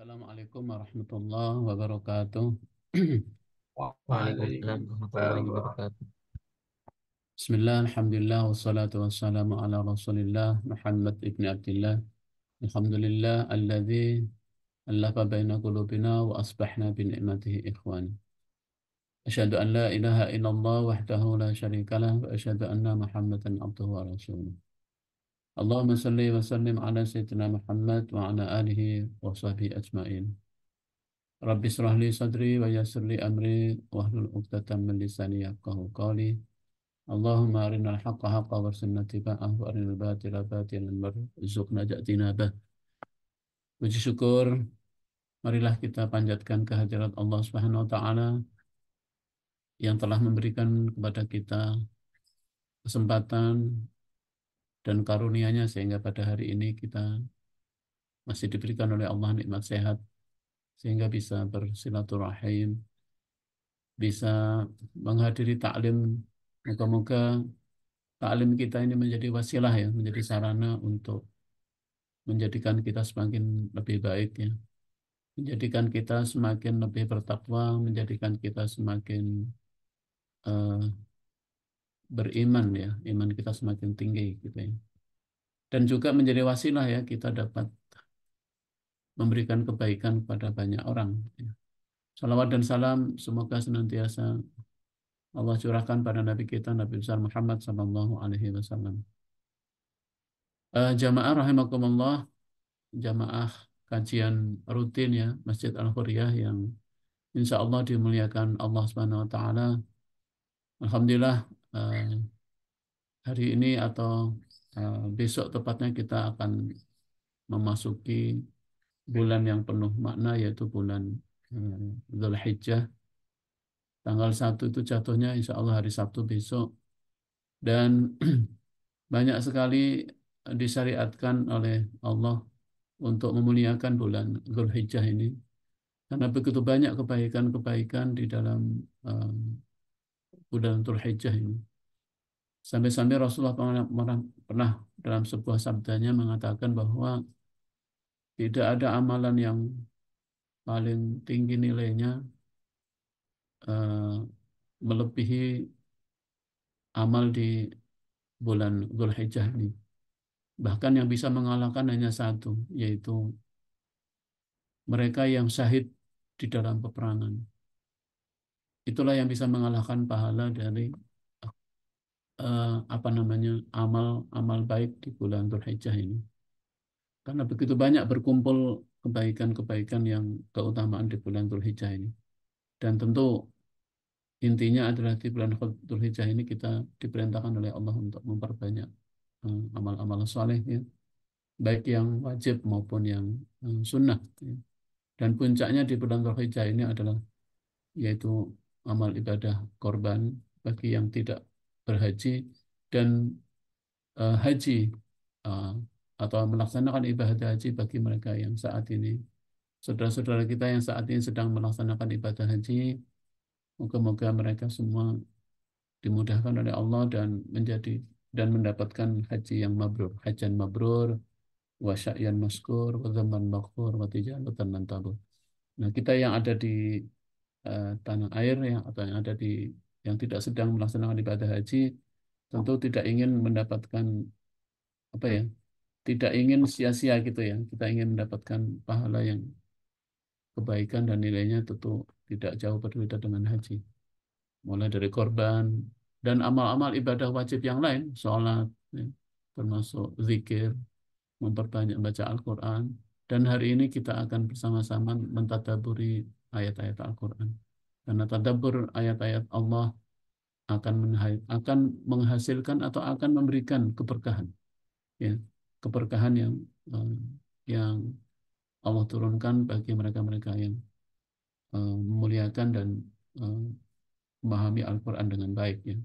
Assalamualaikum warahmatullahi wabarakatuh. Waalaikumsalam warahmatullahi Waalaikumsalam. wabarakatuh. Bismillah, alhamdulillah, wassalatu wassalamu ala rasulillah Muhammad ibn Abdullah. Alhamdulillah, alladzi allafa baina qulubina wa asbahna bi ni'matihi ikhwan. Asyhadu an la ilaha illallah wahdahu la syarikalah wa asyhadu anna Muhammadan abduhu wa rasuluh. Allahumma salli wa sallim ala sayyidina Muhammad wa ala alihi wa sahbihi ajma'in. Rabbi israh li sadri wa yassir li amri wahlul 'uqdatam min lisani yafqahu qawli. Allahumma arinal haqqa haqqa warzuqna ittiba'ah wa arinal batila batilan warzuqna ijtinabah. Puji syukur, marilah kita panjatkan kehadirat Allah Subhanahu wa taala yang telah memberikan kepada kita kesempatan dan karunia-Nya sehingga pada hari ini kita masih diberikan oleh Allah nikmat sehat sehingga bisa bersilaturahim, bisa menghadiri taklim. Moga-moga taklim kita ini menjadi wasilah ya, menjadi sarana untuk menjadikan kita semakin lebih baik ya, menjadikan kita semakin lebih bertakwa, menjadikan kita semakin eh, beriman ya, iman kita semakin tinggi gitu ya. Dan juga menjadi wasilah ya, kita dapat memberikan kebaikan kepada banyak orang ya. Salawat dan salam semoga senantiasa Allah curahkan pada Nabi kita, Nabi besar Muhammad sallallahu alaihi wasallam. Jamaah rahimakumullah, jamaah kajian rutin ya Masjid Al-Hurriyah yang insya Allah dimuliakan Allah Subhanahu Wa Taala. Alhamdulillah hari ini atau besok tepatnya kita akan memasuki bulan yang penuh makna yaitu bulan Dzulhijjah. Tanggal 1 itu jatuhnya insya Allah hari Sabtu besok dan banyak sekali disyariatkan oleh Allah untuk memuliakan bulan Dzulhijjah ini. Karena begitu banyak kebaikan-kebaikan di dalam bulan Dzulhijjah ini. Sampai-sampai Rasulullah pernah dalam sebuah sabdanya mengatakan bahwa tidak ada amalan yang paling tinggi nilainya eh, melebihi amal di bulan Dzulhijjah ini. Bahkan yang bisa mengalahkan hanya satu, yaitu mereka yang syahid di dalam peperangan. Itulah yang bisa mengalahkan pahala dari apa namanya amal-amal baik di bulan Dzulhijjah ini. Karena begitu banyak berkumpul kebaikan-kebaikan yang keutamaan di bulan Dzulhijjah ini. Dan tentu intinya adalah di bulan Dzulhijjah ini kita diperintahkan oleh Allah untuk memperbanyak amal-amal soleh ya, baik yang wajib maupun yang sunnah ya. Dan puncaknya di bulan Dzulhijjah ini adalah yaitu amal ibadah korban bagi yang tidak berhaji dan haji uh, atau melaksanakan ibadah haji bagi mereka yang saat ini, saudara-saudara kita yang saat ini sedang melaksanakan ibadah haji, moga-moga mereka semua dimudahkan oleh Allah dan mendapatkan haji yang mabrur, hajan mabrur, wa sa'yan maskur, wa dhamman maghfur, wa tijaratan lan tabur. Nah, kita yang ada di tanah air yang atau yang ada di yang tidak sedang melaksanakan ibadah haji tentu tidak ingin mendapatkan apa ya, tidak ingin sia-sia gitu ya. Kita ingin mendapatkan pahala yang kebaikan dan nilainya tentu tidak jauh berbeda dengan haji. Mulai dari korban dan amal-amal ibadah wajib yang lain, sholat, ya, termasuk zikir, memperbanyak baca Al-Quran. Dan hari ini kita akan bersama-sama mentadaburi ayat-ayat Al-Quran. Karena tadabbur ayat-ayat Allah akan menghasilkan atau akan memberikan keberkahan, ya, keberkahan eh, yang Allah turunkan bagi mereka-mereka yang memuliakan dan eh, memahami Al-Quran dengan baik ya.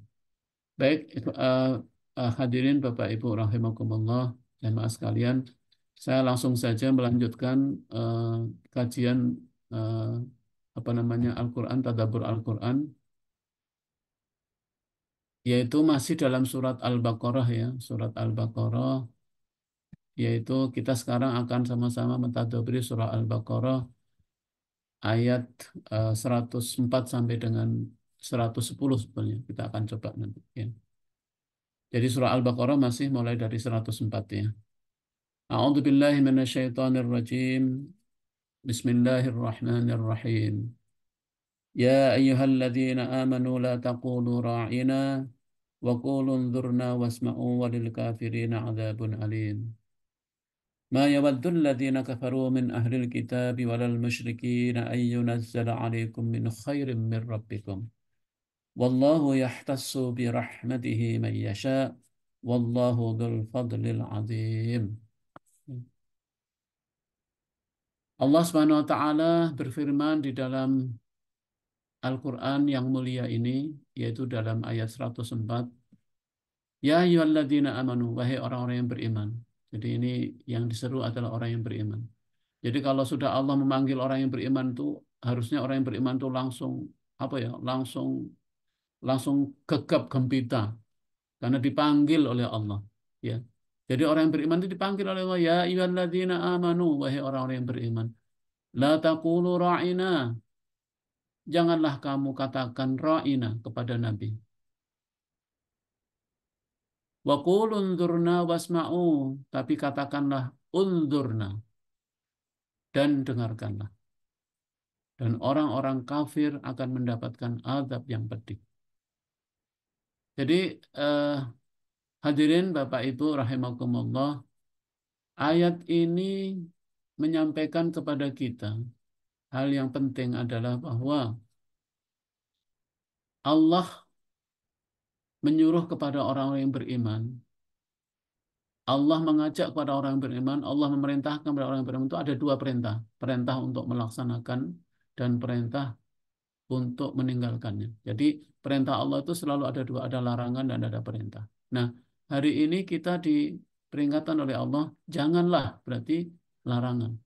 Baik, hadirin Bapak Ibu rahimakumullah, jamaah sekalian, saya langsung saja melanjutkan kajian eh, apa namanya Al-Quran, tadabbur Al-Quran, yaitu masih dalam surat Al-Baqarah ya, surat Al-Baqarah yaitu kita sekarang akan sama-sama mentadaburi surah Al-Baqarah ayat 104 sampai dengan 110 sebenarnya. Kita akan coba nanti. Ya. Jadi surah Al-Baqarah masih mulai dari 104 ya. A'udzu billahi minasyaitonir rajim. Bismillahirrahmanirrahim. Ya ayyuhalladzina amanu la taqulu ra'ina wa qulu unzurna wasma'u walil kafirina 'adzabun alim. ما يود الذين كفروا من أهل الكتاب ولا المشركين أن ينزل عليكم من خير من ربكم والله يختص برحمته من يشاء والله ذو الفضل العظيم. Allah Subhanahu wa taala berfirman di dalam Al-Qur'an yang mulia ini, yaitu dalam ayat 104, Ya ayyuhalladzina amanu, wahai orang-orang yang beriman. Jadi ini yang diseru adalah orang yang beriman. Jadi kalau sudah Allah memanggil orang yang beriman itu, harusnya orang yang beriman itu langsung apa ya, langsung langsung gegap gempita karena dipanggil oleh Allah. Ya. Jadi orang yang beriman itu dipanggil oleh Allah, ya ayyuhalladzina amanu, wahai orang-orang yang beriman. La taqulu ra'ina, janganlah kamu katakan ra'ina kepada Nabi. Wa qulu unzurna wasma'u, tapi katakanlah unzurna dan dengarkanlah. Dan orang-orang kafir akan mendapatkan azab yang pedih. Jadi eh, hadirin Bapak Ibu rahimakumullah, ayat ini menyampaikan kepada kita hal yang penting adalah bahwa Allah menyuruh kepada orang-orang yang beriman. Allah mengajak kepada orang yang beriman, Allah memerintahkan kepada orang yang beriman itu ada dua perintah. Perintah untuk melaksanakan dan perintah untuk meninggalkannya. Jadi perintah Allah itu selalu ada dua, ada larangan dan ada perintah. Nah, hari ini kita diperingatkan oleh Allah, janganlah berarti larangan.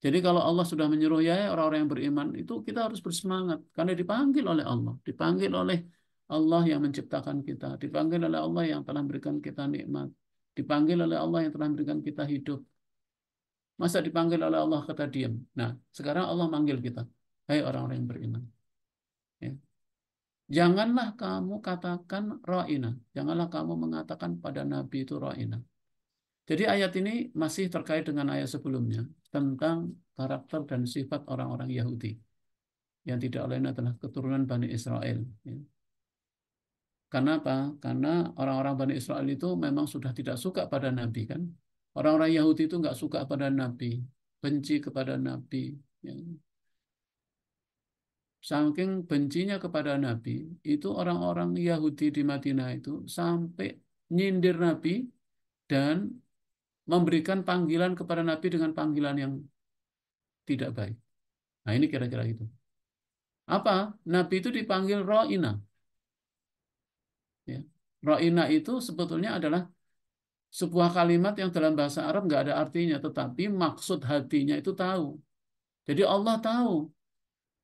Jadi kalau Allah sudah menyuruh ya orang-orang yang beriman itu kita harus bersemangat karena dipanggil oleh Allah, dipanggil oleh Allah yang menciptakan kita, dipanggil oleh Allah yang telah memberikan kita nikmat, dipanggil oleh Allah yang telah memberikan kita hidup. Masa dipanggil oleh Allah kata diam. Nah, sekarang Allah manggil kita, hai orang-orang yang beriman. Ya. Janganlah kamu katakan ra'ina, janganlah kamu mengatakan pada Nabi itu ra'ina. Jadi ayat ini masih terkait dengan ayat sebelumnya tentang karakter dan sifat orang-orang Yahudi yang tidak lain adalah keturunan Bani Israel. Ya. Karena apa? Karena orang-orang Bani Israel itu memang sudah tidak suka pada Nabi kan. Orang-orang Yahudi itu nggak suka pada Nabi, benci kepada Nabi. Ya. Saking bencinya kepada Nabi, itu orang-orang Yahudi di Madinah itu sampai nyindir Nabi dan memberikan panggilan kepada Nabi dengan panggilan yang tidak baik. Nah ini kira-kira itu. Apa? Nabi itu dipanggil Ro'ina. Ya. Ro'ina itu sebetulnya adalah sebuah kalimat yang dalam bahasa Arab nggak ada artinya, tetapi maksud hatinya itu tahu. Jadi Allah tahu.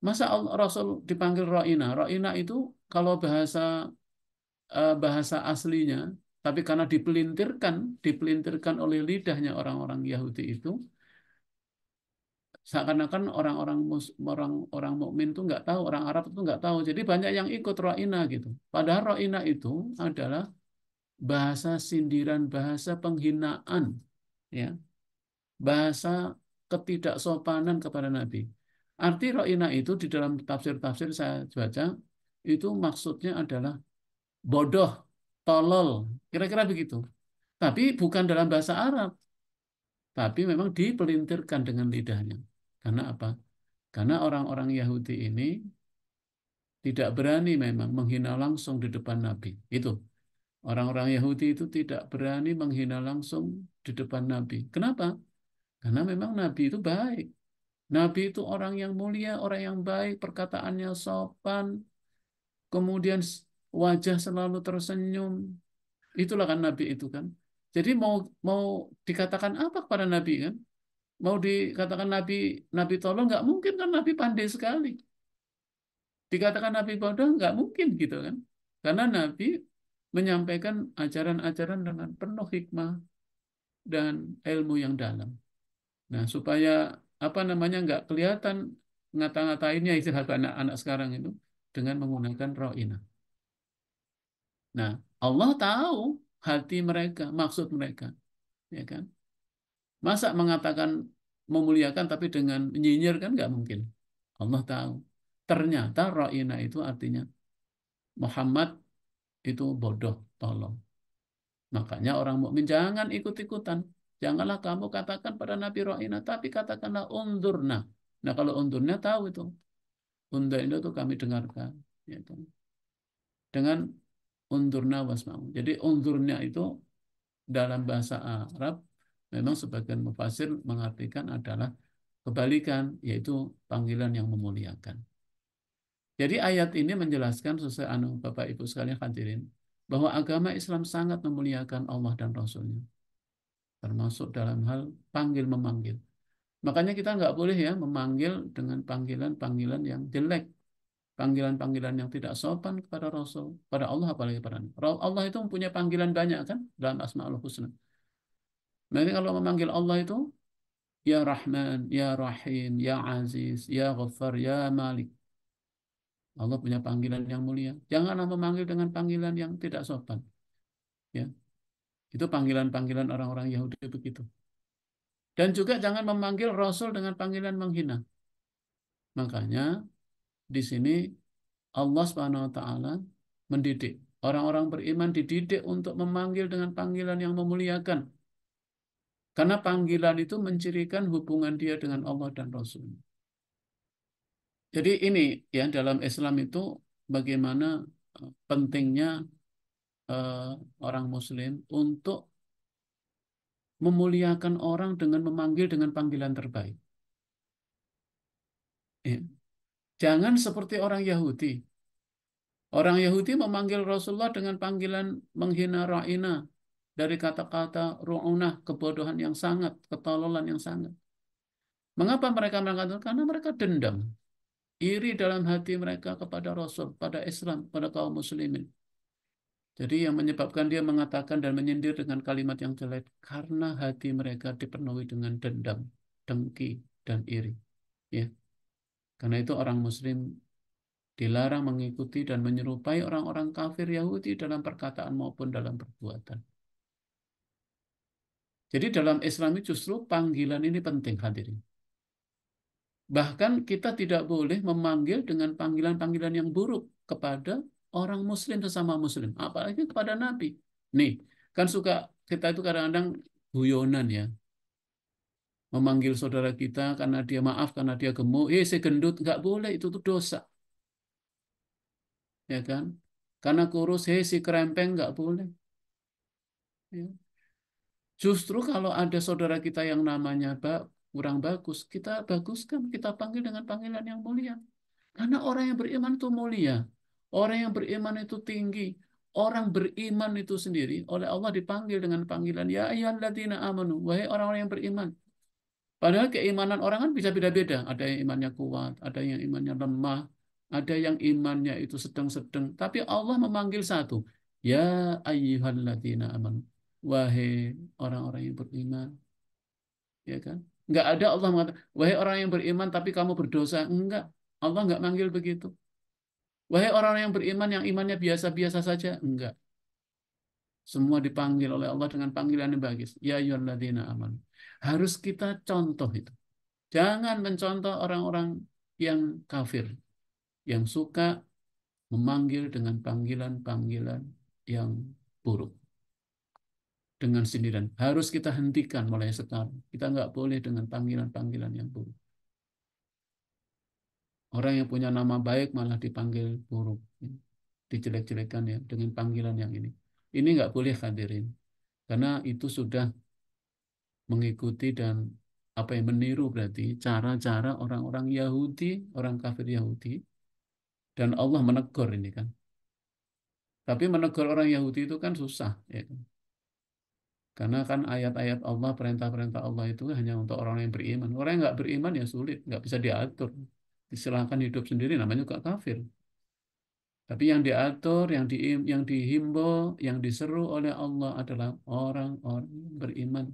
Masa Rasul dipanggil Ro'ina? Ro'ina itu kalau bahasa aslinya, tapi karena dipelintirkan oleh lidahnya orang-orang Yahudi itu, seakan-akan orang-orang mukmin itu nggak tahu, orang Arab itu nggak tahu. Jadi banyak yang ikut ro'ina gitu. Padahal ro'ina itu adalah bahasa sindiran, bahasa penghinaan, ya, bahasa ketidaksopanan kepada Nabi. Arti ro'ina itu di dalam tafsir-tafsir saya baca itu maksudnya adalah bodoh, tolol, kira-kira begitu. Tapi bukan dalam bahasa Arab, tapi memang dipelintirkan dengan lidahnya. Karena apa? Karena orang-orang Yahudi ini tidak berani memang menghina langsung di depan Nabi. Itu. Orang-orang Yahudi itu tidak berani menghina langsung di depan Nabi. Kenapa? Karena memang Nabi itu baik. Nabi itu orang yang mulia, orang yang baik, perkataannya sopan, kemudian wajah selalu tersenyum. Itulah kan Nabi itu kan. Jadi mau mau dikatakan apa kepada Nabi kan? Mau dikatakan Nabi Nabi tolong nggak mungkin kan Nabi pandai sekali. Dikatakan Nabi bodoh nggak mungkin gitu kan. Karena Nabi menyampaikan ajaran-ajaran dengan penuh hikmah, dan ilmu yang dalam. Nah, supaya apa namanya nggak kelihatan ngata-ngatainnya istilah anak-anak sekarang itu dengan menggunakan ro'ina. Nah, Allah tahu hati mereka, maksud mereka, ya kan? Masa mengatakan memuliakan tapi dengan nyinyir kan nggak mungkin. Allah tahu. Ternyata ro'ina itu artinya Muhammad itu bodoh, tolong. Makanya orang mukmin jangan ikut-ikutan. Janganlah kamu katakan pada Nabi ro'ina, tapi katakanlah undurna. Nah kalau undurnya tahu itu. Undur itu kami dengarkan. Ya kan? Dengan undurna wasma'u. Jadi undurnya itu dalam bahasa Arab memang sebagian mufasir mengartikan adalah kebalikan, yaitu panggilan yang memuliakan. Jadi ayat ini menjelaskan sesuai Bapak Ibu sekalian hadirin bahwa agama Islam sangat memuliakan Allah dan Rasulnya, termasuk dalam hal panggil memanggil. Makanya kita nggak boleh ya memanggil dengan panggilan-panggilan yang jelek, panggilan-panggilan yang tidak sopan kepada Rasul, pada Allah apalagi pada Nabi. Allah itu mempunyai panggilan banyak kan dalam Asmaul Husna. Mereka kalau memanggil Allah itu ya Rahman, ya Rahim, ya Aziz, ya Ghaffar, ya Malik. Allah punya panggilan yang mulia. Janganlah memanggil dengan panggilan yang tidak sopan. Ya, itu panggilan-panggilan orang-orang Yahudi begitu. Dan juga jangan memanggil Rasul dengan panggilan menghina. Makanya di sini Allah Subhanahu Wa Taala mendidik orang-orang beriman dididik untuk memanggil dengan panggilan yang memuliakan. Karena panggilan itu mencirikan hubungan dia dengan Allah dan Rasul. Jadi ini ya dalam Islam itu bagaimana pentingnya eh, orang Muslim untuk memuliakan orang dengan memanggil dengan panggilan terbaik. Ya. Jangan seperti orang Yahudi. Orang Yahudi memanggil Rasulullah dengan panggilan menghina ra'ina dari kata-kata ru'unah, kebodohan yang sangat, ketololan yang sangat. Mengapa mereka mengatakan? Karena mereka dendam, iri dalam hati mereka kepada Rasul, pada Islam, pada kaum muslimin. Jadi yang menyebabkan dia mengatakan dan menyindir dengan kalimat yang jelek karena hati mereka dipenuhi dengan dendam, dengki, dan iri. Ya, karena itu orang Muslim dilarang mengikuti dan menyerupai orang-orang kafir Yahudi dalam perkataan maupun dalam perbuatan. Jadi dalam Islam itu justru panggilan ini penting hadirin. Bahkan kita tidak boleh memanggil dengan panggilan-panggilan yang buruk kepada orang Muslim sesama Muslim, apalagi kepada Nabi. Nih, kan suka kita itu kadang-kadang guyonan ya, memanggil saudara kita karena dia maaf karena dia gemuk, si gendut, nggak boleh itu tuh dosa, ya kan? Karena kurus, si kerempeng, nggak boleh. Ya. Justru kalau ada saudara kita yang namanya kurang bagus, kita baguskan, kita panggil dengan panggilan yang mulia. Karena orang yang beriman itu mulia. Orang yang beriman itu tinggi. Orang beriman itu sendiri oleh Allah dipanggil dengan panggilan ya ayyuhalladzina amanu, wahai orang-orang yang beriman. Padahal keimanan orang kan bisa beda-beda. Ada yang imannya kuat, ada yang imannya lemah, ada yang imannya itu sedang-sedang. Tapi Allah memanggil satu, ya ayyuhalladzina amanu, wahai orang-orang yang beriman, ya kan? Enggak ada Allah mengatakan, wahai orang yang beriman tapi kamu berdosa. Enggak, Allah enggak manggil begitu. Wahai orang-orang yang beriman yang imannya biasa-biasa saja. Enggak. Semua dipanggil oleh Allah dengan panggilan yang bagus. Ya ayyuhalladzina amanu. Harus kita contoh itu. Jangan mencontoh orang-orang yang kafir, yang suka memanggil dengan panggilan-panggilan yang buruk. Dengan sindiran. Harus kita hentikan mulai sekarang. Kita nggak boleh dengan panggilan-panggilan yang buruk. Orang yang punya nama baik malah dipanggil buruk. Dijelek-jelekan ya dengan panggilan yang ini. Ini nggak boleh hadirin. Karena itu sudah mengikuti dan apa yang meniru berarti cara-cara orang-orang Yahudi, orang kafir Yahudi. Dan Allah menegur ini kan. Tapi menegur orang Yahudi itu kan susah. Ya kan? Karena kan ayat-ayat Allah, perintah-perintah Allah itu hanya untuk orang yang beriman. Orang yang nggak beriman ya sulit, nggak bisa diatur. Disilahkan hidup sendiri, namanya juga kafir. Tapi yang diatur, yang dihimbau, yang diseru oleh Allah adalah orang-orang yang beriman.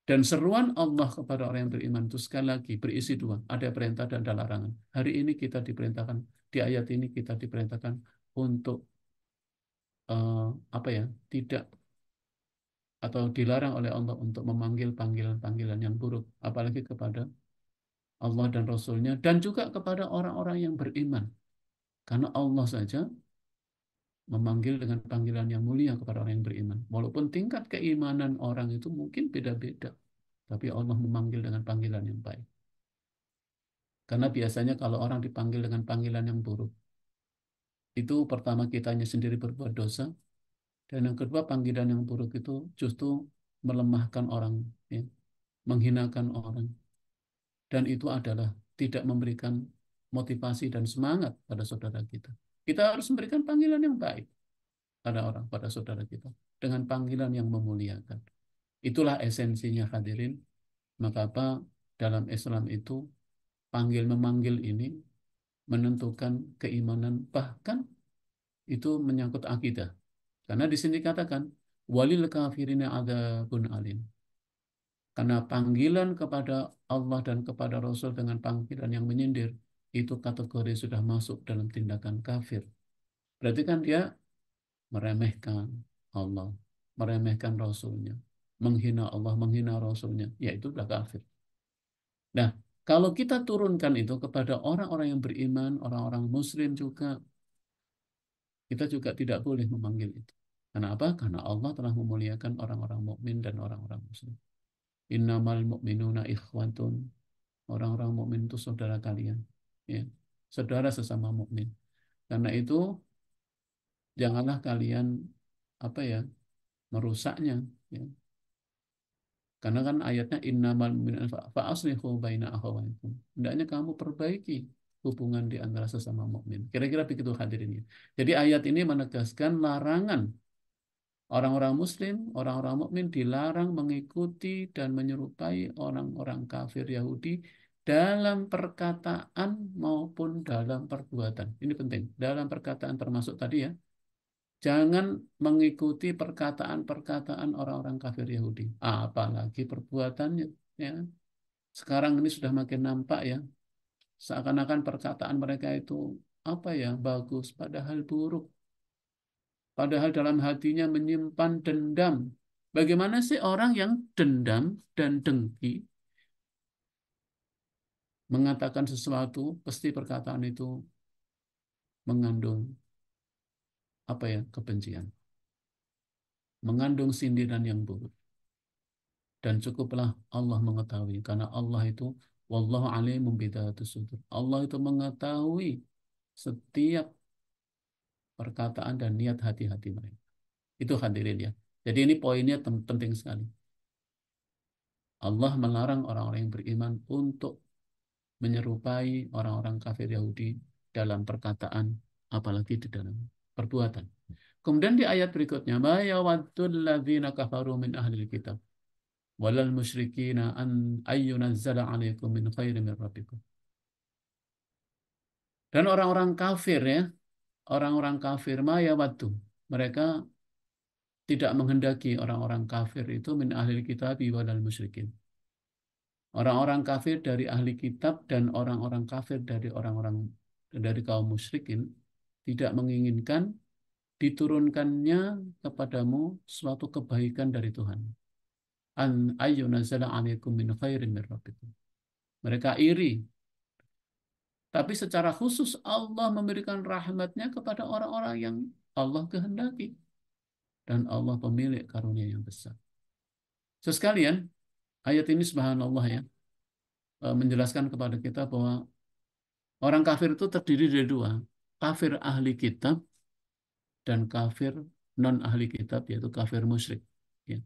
Dan seruan Allah kepada orang yang beriman itu sekali lagi berisi dua, ada perintah dan ada larangan. Hari ini kita diperintahkan, di ayat ini kita diperintahkan untuk eh, apa ya, tidak atau dilarang oleh Allah untuk memanggil panggilan-panggilan yang buruk, apalagi kepada Allah dan Rasul-Nya, dan juga kepada orang-orang yang beriman. Karena Allah saja memanggil dengan panggilan yang mulia kepada orang yang beriman. Walaupun tingkat keimanan orang itu mungkin beda-beda, tapi Allah memanggil dengan panggilan yang baik. Karena biasanya kalau orang dipanggil dengan panggilan yang buruk, itu pertama kitanya sendiri berbuat dosa, dan yang kedua panggilan yang buruk itu justru melemahkan orang, ya, menghinakan orang, dan itu adalah tidak memberikan motivasi dan semangat pada saudara kita. Kita harus memberikan panggilan yang baik pada orang, pada saudara kita, dengan panggilan yang memuliakan. Itulah esensinya hadirin. Maka apa dalam Islam itu panggil memanggil ini menentukan keimanan, bahkan itu menyangkut akidah. Karena di sini dikatakan walil kafirina adzabun alim. Karena panggilan kepada Allah dan kepada Rasul dengan panggilan yang menyindir itu kategori sudah masuk dalam tindakan kafir. Berarti kan dia meremehkan Allah, meremehkan Rasulnya, menghina Allah, menghina Rasulnya, yaitu sudah kafir. Nah, kalau kita turunkan itu kepada orang-orang yang beriman, orang-orang Muslim juga, kita juga tidak boleh memanggil itu. Karena apa? Karena Allah telah memuliakan orang-orang mukmin dan orang-orang Muslim. Innamal mu'minuna ikhwatun. Orang-orang mukmin itu saudara kalian, ya, saudara sesama mukmin. Karena itu janganlah kalian apa ya merusaknya, ya. Karena kan ayatnya innamal mu'minuna fa aslihu baina akhawaykum. Hendaknya kamu perbaiki hubungan di antara sesama mukmin. Kira-kira begitu hadirin ya. Jadi ayat ini menegaskan larangan orang-orang muslim, orang-orang mukmin dilarang mengikuti dan menyerupai orang-orang kafir Yahudi dalam perkataan maupun dalam perbuatan. Ini penting. Dalam perkataan termasuk tadi ya. Jangan mengikuti perkataan-perkataan orang-orang kafir Yahudi. Apalagi perbuatannya. Ya. Sekarang ini sudah makin nampak ya. Seakan-akan perkataan mereka itu apa ya, bagus, padahal buruk. Padahal dalam hatinya menyimpan dendam. Bagaimana sih orang yang dendam dan dengki mengatakan sesuatu, pasti perkataan itu mengandung apa ya, kebencian, mengandung sindiran yang buruk. Dan cukuplah Allah mengetahui, karena Allah itu wallahu alimun bidzatus sudur. Allah itu mengetahui setiap perkataan dan niat hati-hati mereka. Itu hadirin ya. Jadi ini poinnya penting sekali. Allah melarang orang-orang yang beriman untuk menyerupai orang-orang kafir Yahudi dalam perkataan, apalagi di dalam perbuatan. Kemudian di ayat berikutnya, ma yawaddul ladzina kafaru min ahlil kitab walal musyrikina an ayyunazzala alaikum min khairin min rabbikum. Dan orang-orang kafir ya, orang-orang kafir ma yawaddu, mereka tidak menghendaki orang-orang kafir itu min ahlil kitab walal musyrikin. Orang-orang kafir dari ahli kitab dan orang-orang kafir dari orang-orang dari kaum musyrikin tidak menginginkan diturunkannya kepadamu suatu kebaikan dari Tuhan. An ayyunazala alaikum min khairin min rabbikum. Mereka iri, tapi secara khusus Allah memberikan rahmatnya kepada orang-orang yang Allah kehendaki, dan Allah pemilik karunia yang besar. Sekalian, ayat ini subhanallah ya, menjelaskan kepada kita bahwa orang kafir itu terdiri dari dua, kafir ahli kitab dan kafir non ahli kitab, yaitu kafir musyrik. Ya.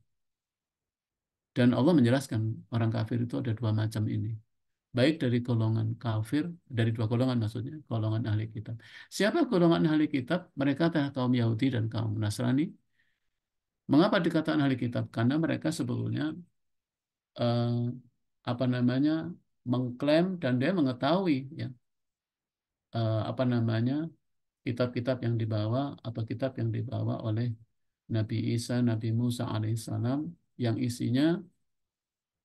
Dan Allah menjelaskan orang kafir itu ada dua macam ini. Baik dari golongan kafir, dari dua golongan maksudnya, golongan ahli kitab. Siapa golongan ahli kitab? Mereka adalah kaum Yahudi dan kaum Nasrani. Mengapa dikatakan ahli kitab? Karena mereka sebetulnya eh, apa namanya mengklaim dan dia mengetahui ya apa namanya kitab-kitab yang dibawa atau kitab yang dibawa oleh Nabi Isa, Nabi Musa alaihissalam yang isinya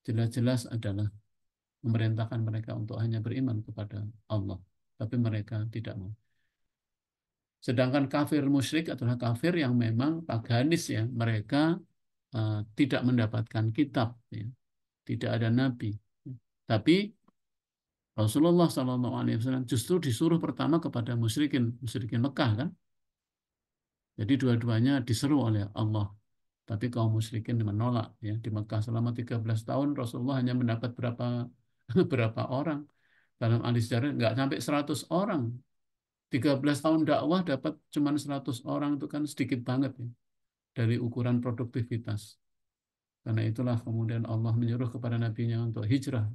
jelas-jelas adalah memerintahkan mereka untuk hanya beriman kepada Allah, tapi mereka tidak mau. Sedangkan kafir musyrik adalah kafir yang memang paganis ya, mereka tidak mendapatkan kitab, ya. Tidak ada nabi. Tapi Rasulullah SAW justru disuruh pertama kepada musyrikin, musyrikin Mekah kan. Jadi dua-duanya diseru oleh Allah. Tapi kaum musyrikin menolak ya. Di Mekah selama 13 tahun Rasulullah hanya mendapat berapa berapa orang. Dalam hadis sejarah nggak sampai 100 orang. 13 tahun dakwah dapat cuma 100 orang itu kan sedikit banget ya. Dari ukuran produktivitas. Karena itulah kemudian Allah menyuruh kepada nabinya untuk hijrah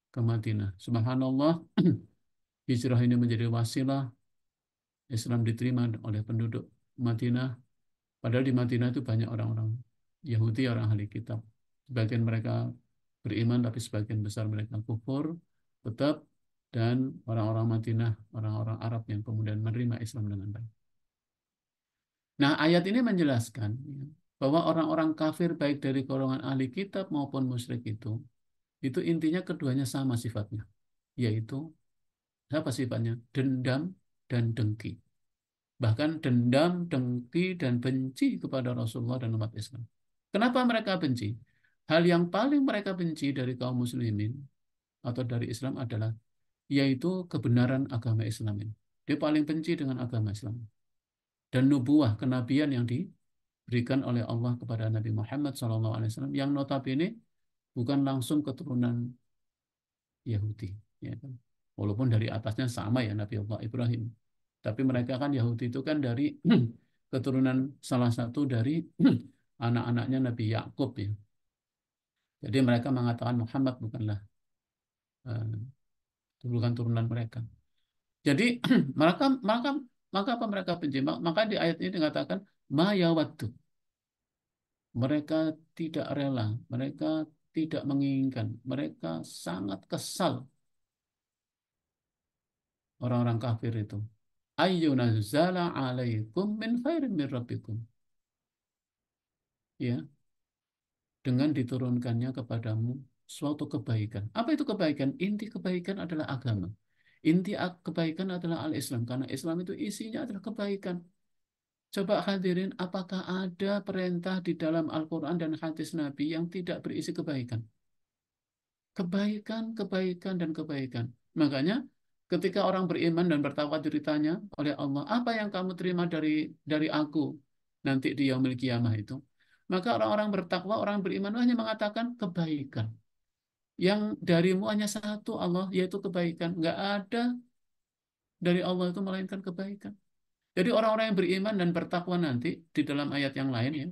ke Madinah. Subhanallah, hijrah ini menjadi wasilah Islam diterima oleh penduduk Madinah. Padahal di Madinah itu banyak orang-orang Yahudi, orang ahli kitab. Sebagian mereka beriman, tapi sebagian besar mereka kufur, tetap. Dan orang-orang Madinah, orang-orang Arab yang kemudian menerima Islam dengan baik. Nah, ayat ini menjelaskan ya, bahwa orang-orang kafir baik dari golongan ahli kitab maupun musyrik itu intinya keduanya sama sifatnya, yaitu apa sifatnya? Dendam dan dengki. Bahkan dendam, dengki, dan benci kepada Rasulullah dan umat Islam. Kenapa mereka benci? Hal yang paling mereka benci dari kaum muslimin atau dari Islam adalah yaitu kebenaran agama Islam ini. Dia paling benci dengan agama Islam. Dan nubuah, kenabian yang diberikan oleh Allah kepada Nabi Muhammad SAW yang notabene bukan langsung keturunan Yahudi. Ya kan? Walaupun dari atasnya sama ya Nabi Allah Ibrahim. Tapi mereka kan Yahudi itu kan dari keturunan salah satu dari anak-anaknya Nabi Yakub ya. Jadi mereka mengatakan Muhammad bukan turunan mereka. Jadi mereka maka maka apa mereka benci? Maka di ayat ini dikatakan ma yawaddu. Mereka tidak rela, mereka tidak menginginkan, mereka sangat kesal orang-orang kafir itu. Ayyunazzala alaikum min khairin min rabbikum. Ya, dengan diturunkannya kepadamu suatu kebaikan. Apa itu kebaikan? Inti kebaikan adalah agama. Inti kebaikan adalah al-Islam. Karena Islam itu isinya adalah kebaikan. Coba hadirin, apakah ada perintah di dalam Al-Quran dan hadis Nabi yang tidak berisi kebaikan? Kebaikan, kebaikan, dan kebaikan. Makanya ketika orang beriman dan bertakwa ditanya oleh Allah, apa yang kamu terima dari aku nanti di yaumil kiamah itu? Maka orang-orang bertakwa, orang beriman hanya mengatakan kebaikan. Yang darimu hanya satu Allah, yaitu kebaikan. Nggak ada dari Allah itu melainkan kebaikan. Jadi orang-orang yang beriman dan bertakwa nanti di dalam ayat yang lain ya,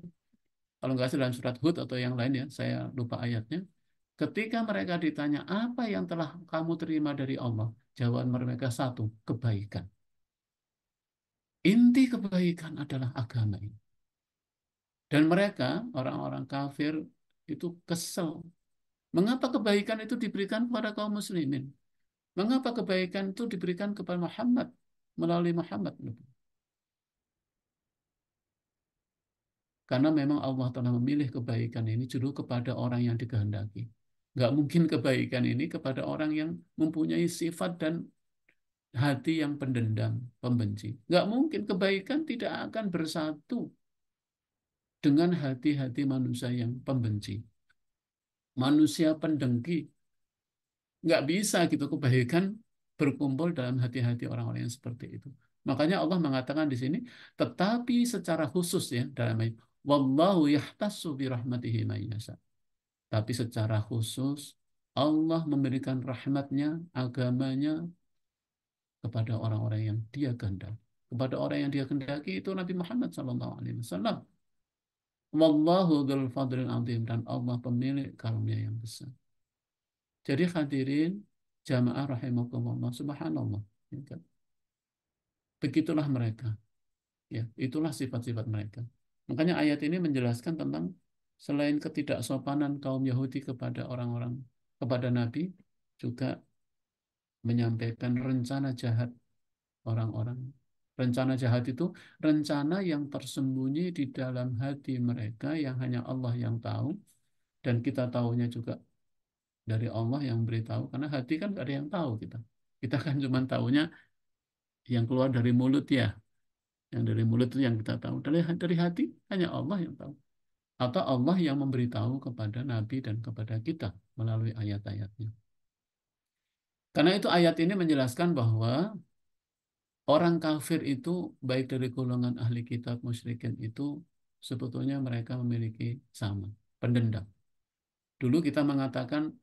kalau nggak salah dalam surat Hud atau yang lain ya, saya lupa ayatnya. Ketika mereka ditanya apa yang telah kamu terima dari Allah, jawaban mereka satu, kebaikan. Inti kebaikan adalah agama ini. Dan mereka, orang-orang kafir, itu kesel. Mengapa kebaikan itu diberikan kepada kaum muslimin? Mengapa kebaikan itu diberikan kepada Muhammad melalui Muhammad? Karena memang Allah telah memilih kebaikan ini justru kepada orang yang dikehendaki. Nggak mungkin kebaikan ini kepada orang yang mempunyai sifat dan hati yang pendendam, pembenci. Nggak mungkin kebaikan tidak akan bersatu dengan hati-hati manusia yang pembenci. Manusia pendengki. Nggak bisa gitu kebaikan berkumpul dalam hati-hati orang-orang yang seperti itu. Makanya Allah mengatakan di sini, tetapi secara khusus ya dalam ayat, wallahu yahtassu bi rahmatihi may yasha. Tapi secara khusus Allah memberikan rahmatnya, agamanya kepada orang-orang yang dia kehendaki. Kepada orang yang dia kehendaki itu Nabi Muhammad SAW. Wallahu dzul fadlil azim, dan Allah pemilik karunia yang besar. Jadi hadirin jamaah rahimakumullah, subhanallah. Ya kan? Begitulah mereka. Ya, itulah sifat-sifat mereka. Makanya ayat ini menjelaskan tentang selain ketidaksopanan kaum Yahudi kepada orang-orang, kepada Nabi, juga menyampaikan rencana jahat orang-orang. Rencana jahat itu rencana yang tersembunyi di dalam hati mereka yang hanya Allah yang tahu, dan kita tahunya juga dari Allah yang beritahu, karena hati kan gak ada yang tahu kita. Kita kan cuma tahunya yang keluar dari mulut ya, yang dari mulut itu yang kita tahu. Dari hati hanya Allah yang tahu. Atau Allah yang memberitahu kepada Nabi dan kepada kita melalui ayat-ayatnya. Karena itu ayat ini menjelaskan bahwa orang kafir itu baik dari golongan ahli kitab musyrikin itu sebetulnya mereka memiliki sama pendendam. Dulu kita mengatakan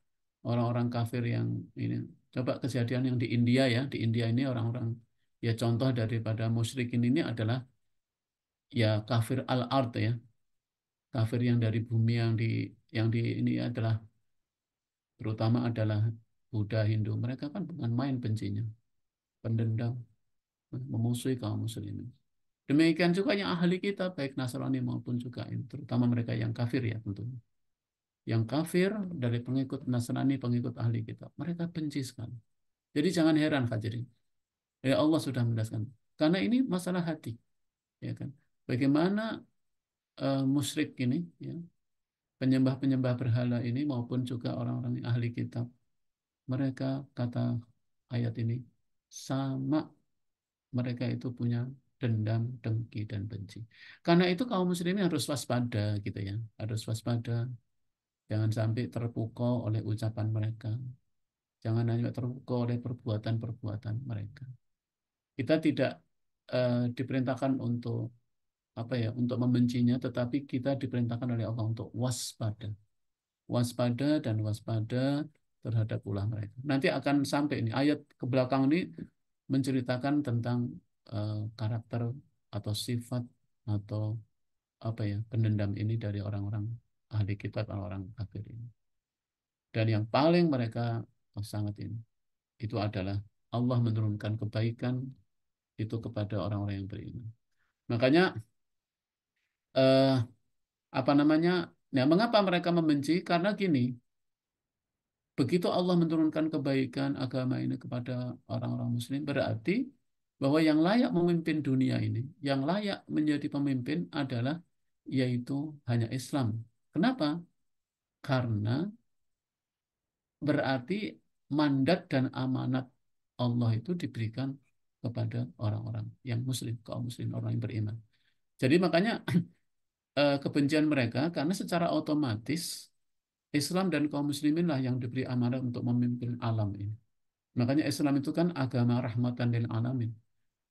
orang-orang kafir yang ini, coba kejadian yang di India ya, di India ini orang-orang ya contoh daripada musyrikin ini adalah ya kafir al-ard ya, kafir yang dari bumi yang di ini adalah terutama adalah Buddha, Hindu. Mereka kan bukan main bencinya, pendendam, memusuhi kaum muslimin. Demikian juga yang ahli kita baik Nasrani maupun juga ini, terutama mereka yang kafir ya tentunya. Yang kafir dari pengikut Nasrani, pengikut ahli kitab. Mereka benci sekali. Jadi jangan heran hadirin. Ya Allah sudah menjelaskan. Karena ini masalah hati. Ya kan? Bagaimana musyrik ini, ya, penyembah-penyembah berhala ini maupun juga orang-orang yang ahli kitab. Mereka kata ayat ini sama mereka itu punya dendam, dengki, dan benci. Karena itu kaum muslimin harus waspada gitu ya. Harus waspada. Jangan sampai terpukau oleh ucapan mereka. Jangan hanya terpukau oleh perbuatan-perbuatan mereka. Kita tidak diperintahkan untuk apa ya, untuk membencinya, tetapi kita diperintahkan oleh Allah untuk waspada, waspada dan waspada terhadap ulah mereka. Nanti akan sampai ini ayat ke belakang ini menceritakan tentang karakter atau sifat atau apa ya pendendam ini dari orang-orang ahli kitab, orang-orang kafir ini. Dan yang paling mereka sangat ini itu adalah Allah menurunkan kebaikan itu kepada orang-orang yang beriman. Makanya eh, apa namanya? Ya, mengapa mereka membenci? Karena gini, begitu Allah menurunkan kebaikan agama ini kepada orang-orang Muslim, berarti bahwa yang layak memimpin dunia ini, yang layak menjadi pemimpin adalah yaitu hanya Islam. Kenapa? Karena berarti mandat dan amanat Allah itu diberikan kepada orang-orang yang Muslim, kaum Muslim, orang yang beriman. Jadi makanya kebencian mereka karena secara otomatis Islam dan kaum muslimin lah yang diberi amanah untuk memimpin alam ini. Makanya Islam itu kan agama rahmatan lil alamin.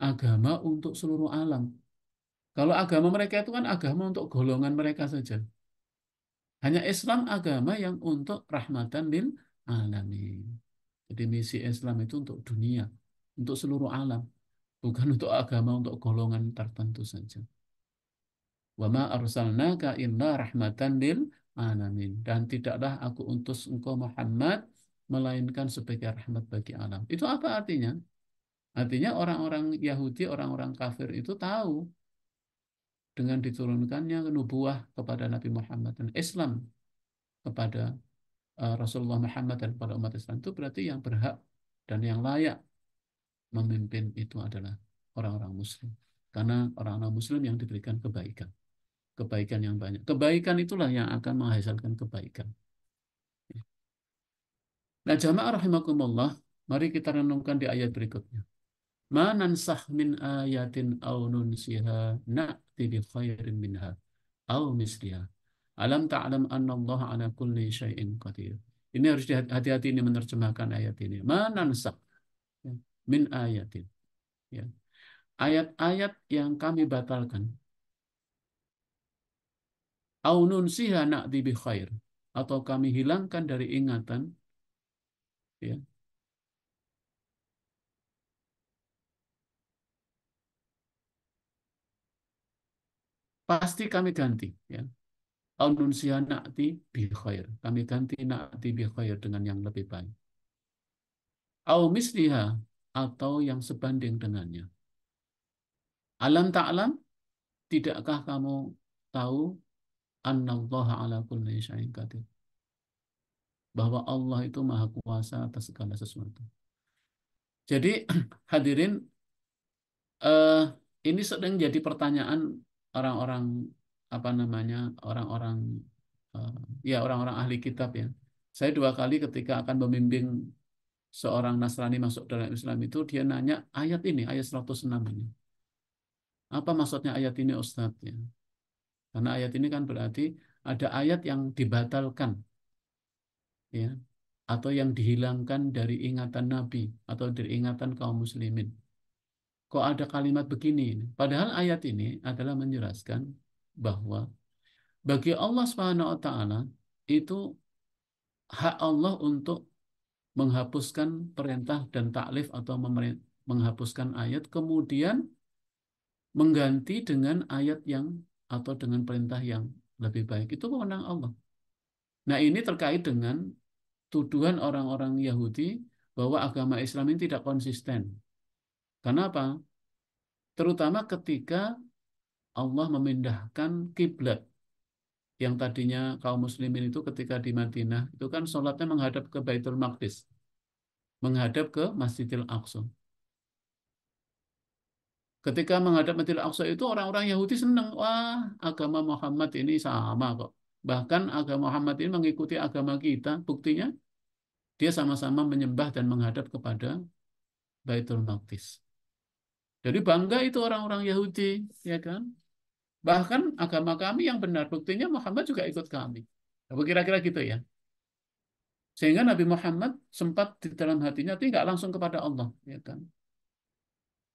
Agama untuk seluruh alam. Kalau agama mereka itu kan agama untuk golongan mereka saja. Hanya Islam agama yang untuk rahmatan lil alamin. Jadi misi Islam itu untuk dunia, untuk seluruh alam, bukan untuk agama untuk golongan tertentu saja. Wa ma arsalnaka illa rahmatan lil alamin. Dan tidaklah aku utus engkau Muhammad melainkan sebagai rahmat bagi alam. Itu apa artinya? Artinya orang-orang Yahudi, orang-orang kafir itu tahu dengan diturunkannya nubuah kepada Nabi Muhammad dan Islam kepada Rasulullah Muhammad dan kepada umat Islam itu berarti yang berhak dan yang layak memimpin itu adalah orang-orang Muslim. Karena orang-orang Muslim yang diberikan kebaikan. Kebaikan yang banyak. Kebaikan itulah yang akan menghasilkan kebaikan. Nah, jamaah rahimakumullah, mari kita renungkan di ayat berikutnya. Ma nansah min ayatin aw nunsiha na'ti bi khairin minha aw misliha. Alam ta'lam anna Allah ala kulli syai'in qadir. Ini harus hati-hati ini menerjemahkan ayat ini. Ma nansah min ayatin. Ya. Ayat-ayat yang kami batalkan. Aw nunsiha na'ti bi khair. Atau kami hilangkan dari ingatan, ya, pasti kami ganti, ya. Au nunsiha na'ti bi khair. Kami ganti na'ti bi khair dengan yang lebih baik. Au misliha atau yang sebanding dengannya. Alam ta'lam, tidakkah kamu tahu annallaha ala kulli syai'in qadir? Bahwa Allah itu maha kuasa atas segala sesuatu. Jadi hadirin, eh, ini sedang jadi pertanyaan orang-orang apa namanya orang-orang eh, ya orang-orang ahli kitab ya. Saya 2 kali ketika akan membimbing seorang Nasrani masuk dalam Islam itu dia nanya ayat ini, ayat 106 ini. Apa maksudnya ayat ini Ustadz ya? Karena ayat ini kan berarti ada ayat yang dibatalkan ya atau yang dihilangkan dari ingatan Nabi atau dari ingatan kaum muslimin. Kok ada kalimat begini? Padahal ayat ini adalah menjelaskan bahwa bagi Allah Subhanahu wa taala itu hak Allah untuk menghapuskan perintah dan taklif atau menghapuskan ayat kemudian mengganti dengan ayat yang atau dengan perintah yang lebih baik. Itu wewenang Allah. Nah, ini terkait dengan tuduhan orang-orang Yahudi bahwa agama Islam ini tidak konsisten. Kenapa? Terutama ketika Allah memindahkan kiblat yang tadinya kaum muslimin itu ketika di Madinah itu kan sholatnya menghadap ke Baitul Maqdis, menghadap ke Masjidil Aqsa. Ketika menghadap Masjidil Aqsa itu orang-orang Yahudi senang, wah agama Muhammad ini sama kok. Bahkan agama Muhammad ini mengikuti agama kita, buktinya dia sama-sama menyembah dan menghadap kepada Baitul Maqdis. Jadi bangga itu orang-orang Yahudi, ya kan? Bahkan agama kami yang benar, buktinya Muhammad juga ikut kami. Apa kira-kira gitu ya? Sehingga Nabi Muhammad sempat di dalam hatinya tidak langsung kepada Allah, ya kan?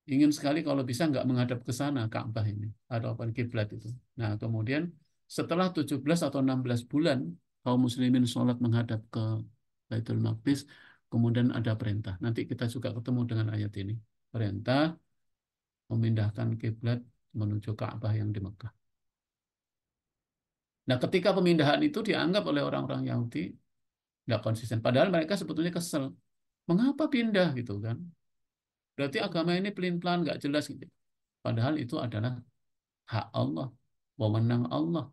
Ingin sekali kalau bisa nggak menghadap ke sana Ka'bah ini ataupun kiblat itu. Nah, kemudian setelah 17 atau 16 bulan kaum muslimin sholat menghadap ke Baitul Maqdis, kemudian ada perintah. Nanti kita juga ketemu dengan ayat ini. Perintah memindahkan kiblat menuju Ka'bah yang di Mekah. Nah, ketika pemindahan itu dianggap oleh orang-orang Yahudi nggak konsisten. Padahal mereka sebetulnya kesel. Mengapa pindah gitu kan? Berarti agama ini pelin-pelan nggak jelas gitu. Padahal itu adalah hak Allah, wewenang Allah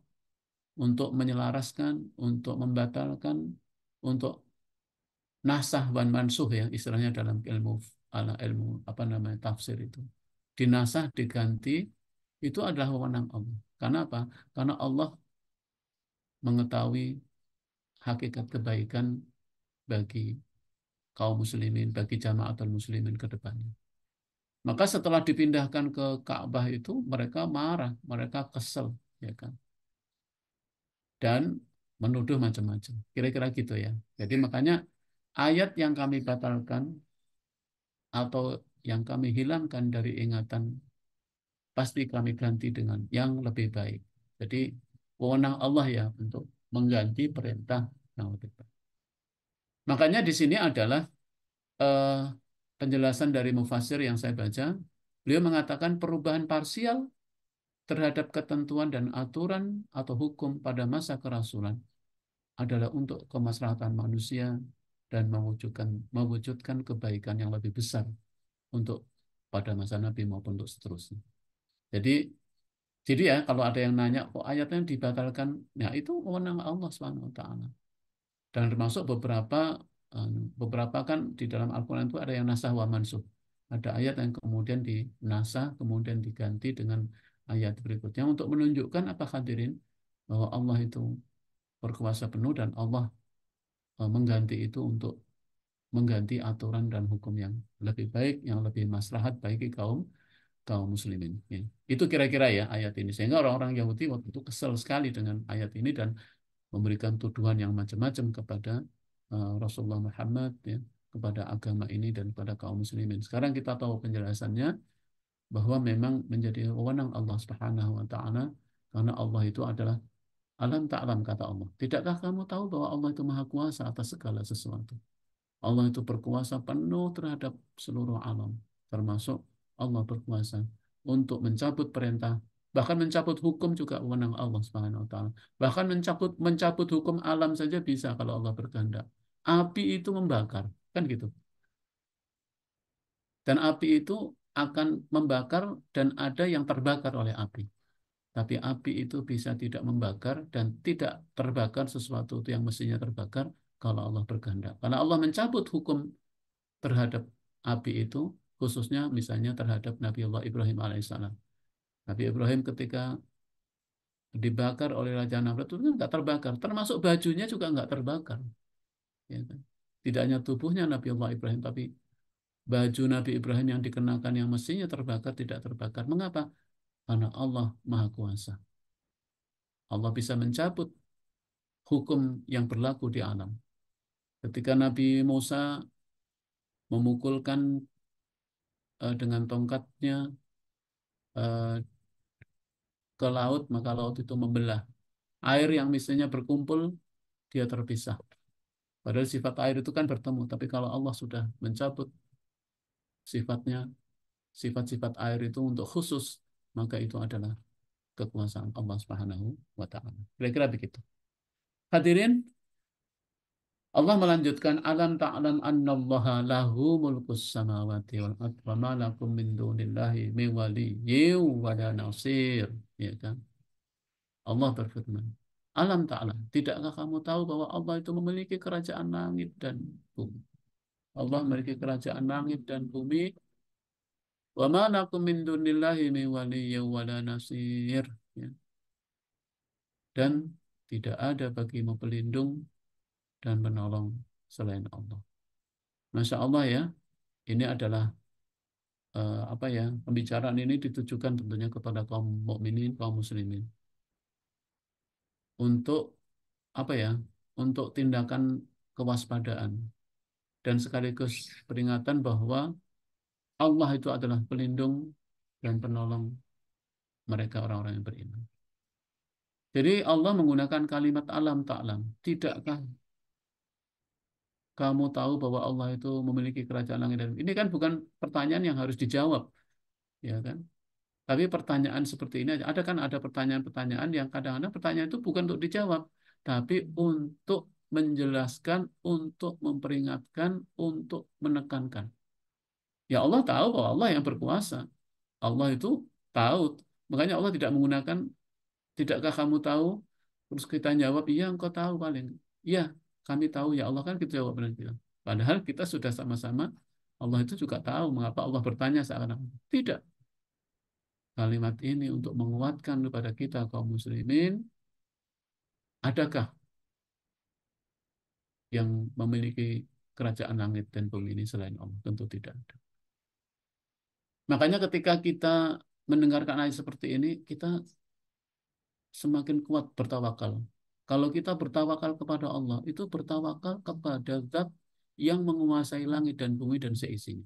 untuk menyelaraskan, untuk membatalkan, untuk nasah wan mansuh ya istilahnya dalam ilmu ilmu apa namanya tafsir itu. Dinasah diganti itu adalah wewenang Allah. Karena apa? Karena Allah mengetahui hakikat kebaikan bagi kaum muslimin, bagi jamaatul muslimin ke depannya. Maka setelah dipindahkan ke Ka'bah itu mereka marah, mereka kesel, ya kan? Dan menuduh macam-macam. Kira-kira gitu ya. Jadi makanya ayat yang kami batalkan atau yang kami hilangkan dari ingatan pasti kami ganti dengan yang lebih baik. Jadi wewenang Allah ya untuk mengganti perintah yang lebih baik. Makanya di sini adalah eh, penjelasan dari mufassir yang saya baca. Beliau mengatakan perubahan parsial terhadap ketentuan dan aturan atau hukum pada masa kerasulan adalah untuk kemaslahatan manusia dan mewujudkan kebaikan yang lebih besar untuk pada masa Nabi maupun untuk seterusnya. Jadi ya kalau ada yang nanya kok ayatnya dibatalkan, ya itu wewenang Allah Subhanahu wa taala. Dan termasuk beberapa kan di dalam Al-Qur'an itu ada yang nasah wa mansukh. Ada ayat yang kemudian dinasah, kemudian diganti dengan ayat berikutnya untuk menunjukkan apa hadirin bahwa Allah itu berkuasa penuh dan Allah mengganti itu untuk mengganti aturan dan hukum yang lebih baik, yang lebih maslahat bagi kaum kaum muslimin. Ya. Itu kira-kira ya ayat ini. Sehingga orang-orang Yahudi waktu itu kesal sekali dengan ayat ini dan memberikan tuduhan yang macam-macam kepada Rasulullah Muhammad, ya, kepada agama ini dan kepada kaum muslimin. Sekarang kita tahu penjelasannya bahwa memang menjadi wewenang Allah Subhanahu wa taala karena Allah itu adalah alam ta'lam kata Allah. Tidakkah kamu tahu bahwa Allah itu maha kuasa atas segala sesuatu? Allah itu berkuasa penuh terhadap seluruh alam, termasuk Allah berkuasa untuk mencabut perintah, bahkan mencabut hukum juga wewenang Allah Subhanahu wa taala. Bahkan mencabut hukum alam saja bisa kalau Allah berkehendak. Api itu membakar, kan gitu. Dan api itu akan membakar dan ada yang terbakar oleh api. Tapi api itu bisa tidak membakar dan tidak terbakar sesuatu itu yang mestinya terbakar kalau Allah berkehendak. Karena Allah mencabut hukum terhadap api itu, khususnya misalnya terhadap Nabi Allah Ibrahim alaihissalam. Nabi Ibrahim ketika dibakar oleh Raja Namrud itu kan nggak terbakar, termasuk bajunya juga nggak terbakar, ya kan? Tidak hanya tubuhnya Nabi Allah Ibrahim, tapi baju Nabi Ibrahim yang dikenakan yang mestinya terbakar tidak terbakar. Mengapa? Karena Allah Maha Kuasa. Allah bisa mencabut hukum yang berlaku di alam. Ketika Nabi Musa memukulkan dengan tongkatnya eh, ke laut, maka laut itu membelah. Air yang misalnya berkumpul, dia terpisah. Padahal sifat air itu kan bertemu. Tapi kalau Allah sudah mencabut sifatnya, sifat-sifat air itu untuk khusus, maka itu adalah kekuasaan Allah Subhanahu wa taala. Kira-kira begitu. Hadirin, Allah melanjutkan alam ta'lam annallaha lahu mulkus samawati wal ardh wa ma lakum min dunillahi min waliyyin wa la nasir, ya kan? Allah berfirman, alam ta'lam, tidakkah kamu tahu bahwa Allah itu memiliki kerajaan langit dan bumi? Allah memiliki kerajaan langit dan bumi. Wa ma lakum min dunillahi min waliyyin wa la nasir, ya. Dan tidak ada bagimu pelindung dan penolong selain Allah. Masya Allah ya, ini adalah apa ya, pembicaraan ini ditujukan tentunya kepada kaum mukminin, kaum muslimin untuk apa ya, untuk tindakan kewaspadaan dan sekaligus peringatan bahwa Allah itu adalah pelindung dan penolong mereka orang-orang yang beriman. Jadi Allah menggunakan kalimat alam ta'lam. Tidakkah kamu tahu bahwa Allah itu memiliki kerajaan langit dan bumi? Ini kan bukan pertanyaan yang harus dijawab, ya kan? Tapi pertanyaan seperti ini ada kan, ada pertanyaan-pertanyaan yang kadang-kadang pertanyaan itu bukan untuk dijawab, tapi untuk menjelaskan, untuk memperingatkan, untuk menekankan. Ya Allah tahu bahwa Allah yang berkuasa. Allah itu tahu. Makanya Allah tidak menggunakan tidakkah kamu tahu? Terus kita jawab, iya engkau tahu paling. Iya, kami tahu ya Allah, kan kita jawab benar gitu. Padahal kita sudah sama-sama, Allah itu juga tahu mengapa Allah bertanya seakan-akan. Tidak. Kalimat ini untuk menguatkan kepada kita kaum muslimin, adakah yang memiliki kerajaan langit dan bumi ini selain Allah? Tentu tidak ada. Makanya ketika kita mendengarkan ayat seperti ini, kita semakin kuat bertawakal. Kalau kita bertawakal kepada Allah, itu bertawakal kepada zat yang menguasai langit dan bumi dan seisinya.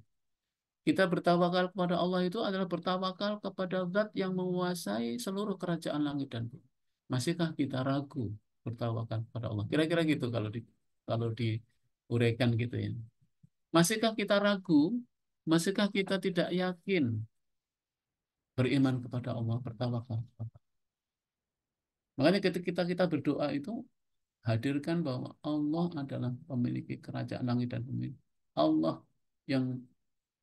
Kita bertawakal kepada Allah itu adalah bertawakal kepada zat yang menguasai seluruh kerajaan langit dan bumi. Masihkah kita ragu bertawakal kepada Allah? Kira-kira gitu kalau diuraikan gitu ya. Masihkah kita ragu? Masihkah kita tidak yakin beriman kepada Allah, bertawakal? Makanya ketika kita berdoa itu hadirkan bahwa Allah adalah pemilik kerajaan langit dan bumi. Allah yang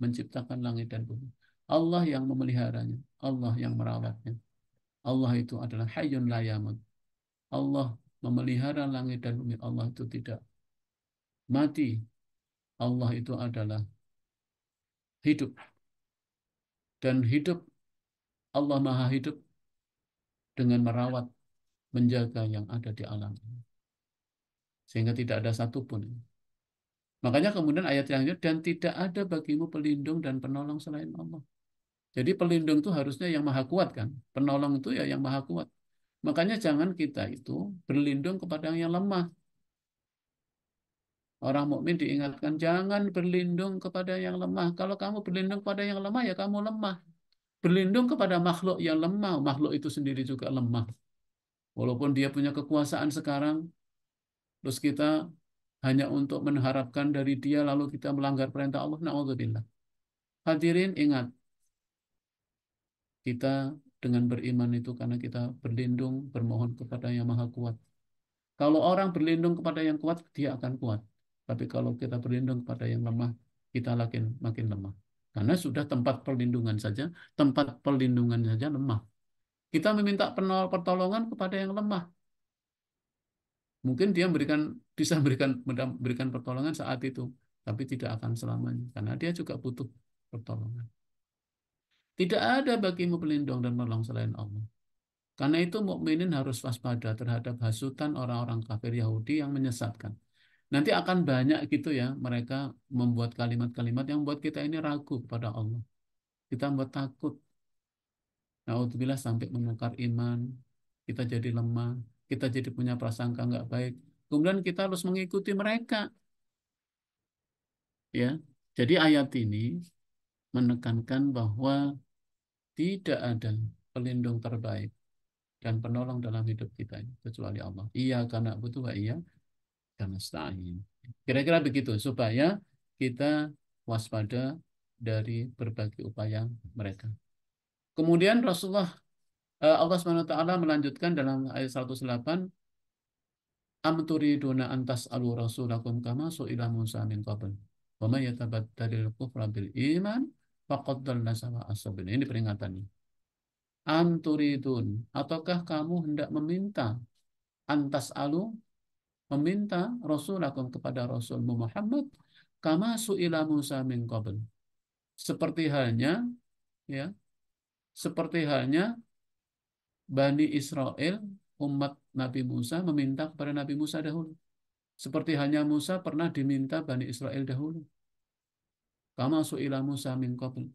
menciptakan langit dan bumi. Allah yang memeliharanya. Allah yang merawatnya. Allah itu adalah hayyun la yamut. Allah memelihara langit dan bumi. Allah itu tidak mati. Allah itu adalah hidup. Dan hidup, Allah maha hidup dengan merawat, menjaga yang ada di alam ini. Sehingga tidak ada satupun. Makanya kemudian ayat yang lanjut, dan tidak ada bagimu pelindung dan penolong selain Allah. Jadi pelindung itu harusnya yang maha kuat kan. Penolong itu ya yang maha kuat. Makanya jangan kita itu berlindung kepada yang lemah. Orang mukmin diingatkan jangan berlindung kepada yang lemah. Kalau kamu berlindung kepada yang lemah ya kamu lemah. Berlindung kepada makhluk yang lemah, makhluk itu sendiri juga lemah. Walaupun dia punya kekuasaan sekarang, terus kita hanya untuk mengharapkan dari dia lalu kita melanggar perintah Allah. Na'udzubillah. Hadirin ingat, kita dengan beriman itu karena kita berlindung, bermohon kepada yang maha kuat. Kalau orang berlindung kepada yang kuat, dia akan kuat. Tapi kalau kita berlindung kepada yang lemah, kita makin lemah. Karena sudah tempat perlindungan saja lemah. Kita meminta pertolongan kepada yang lemah. Mungkin dia bisa memberikan pertolongan saat itu, tapi tidak akan selamanya. Karena dia juga butuh pertolongan. Tidak ada bagimu pelindung dan penolong selain Allah. Karena itu mukminin harus waspada terhadap hasutan orang-orang kafir Yahudi yang menyesatkan. Nanti akan banyak gitu ya, mereka membuat kalimat-kalimat yang buat kita ini ragu kepada Allah. Kita membuat takut. Naudzubillah sampai menukar iman. Kita jadi lemah. Kita jadi punya prasangka nggak baik. Kemudian kita harus mengikuti mereka. Ya, jadi ayat ini menekankan bahwa tidak ada pelindung terbaik dan penolong dalam hidup kita ini kecuali Allah. Iya karena butuh iya karena nasta'in. Kira-kira begitu supaya kita waspada dari berbagai upaya mereka. Kemudian Allah Subhanahu wa taala melanjutkan dalam ayat 108, am turiduna antas alu rasulakum kama su'ila Musa min qabl. Wa may yatabaddalil kufra bil iman faqad dhalla sawa'a sabil. Ini peringatannya. Am turidun, ataukah kamu hendak meminta antas alu, meminta rasulakum kepada Rasulmu Muhammad kama su'ila Musa min qabl. Seperti halnya ya, seperti halnya Bani Israel, umat Nabi Musa meminta kepada Nabi Musa dahulu. Seperti hanya Musa pernah diminta Bani Israel dahulu. Kama su'ila Musa min qabl.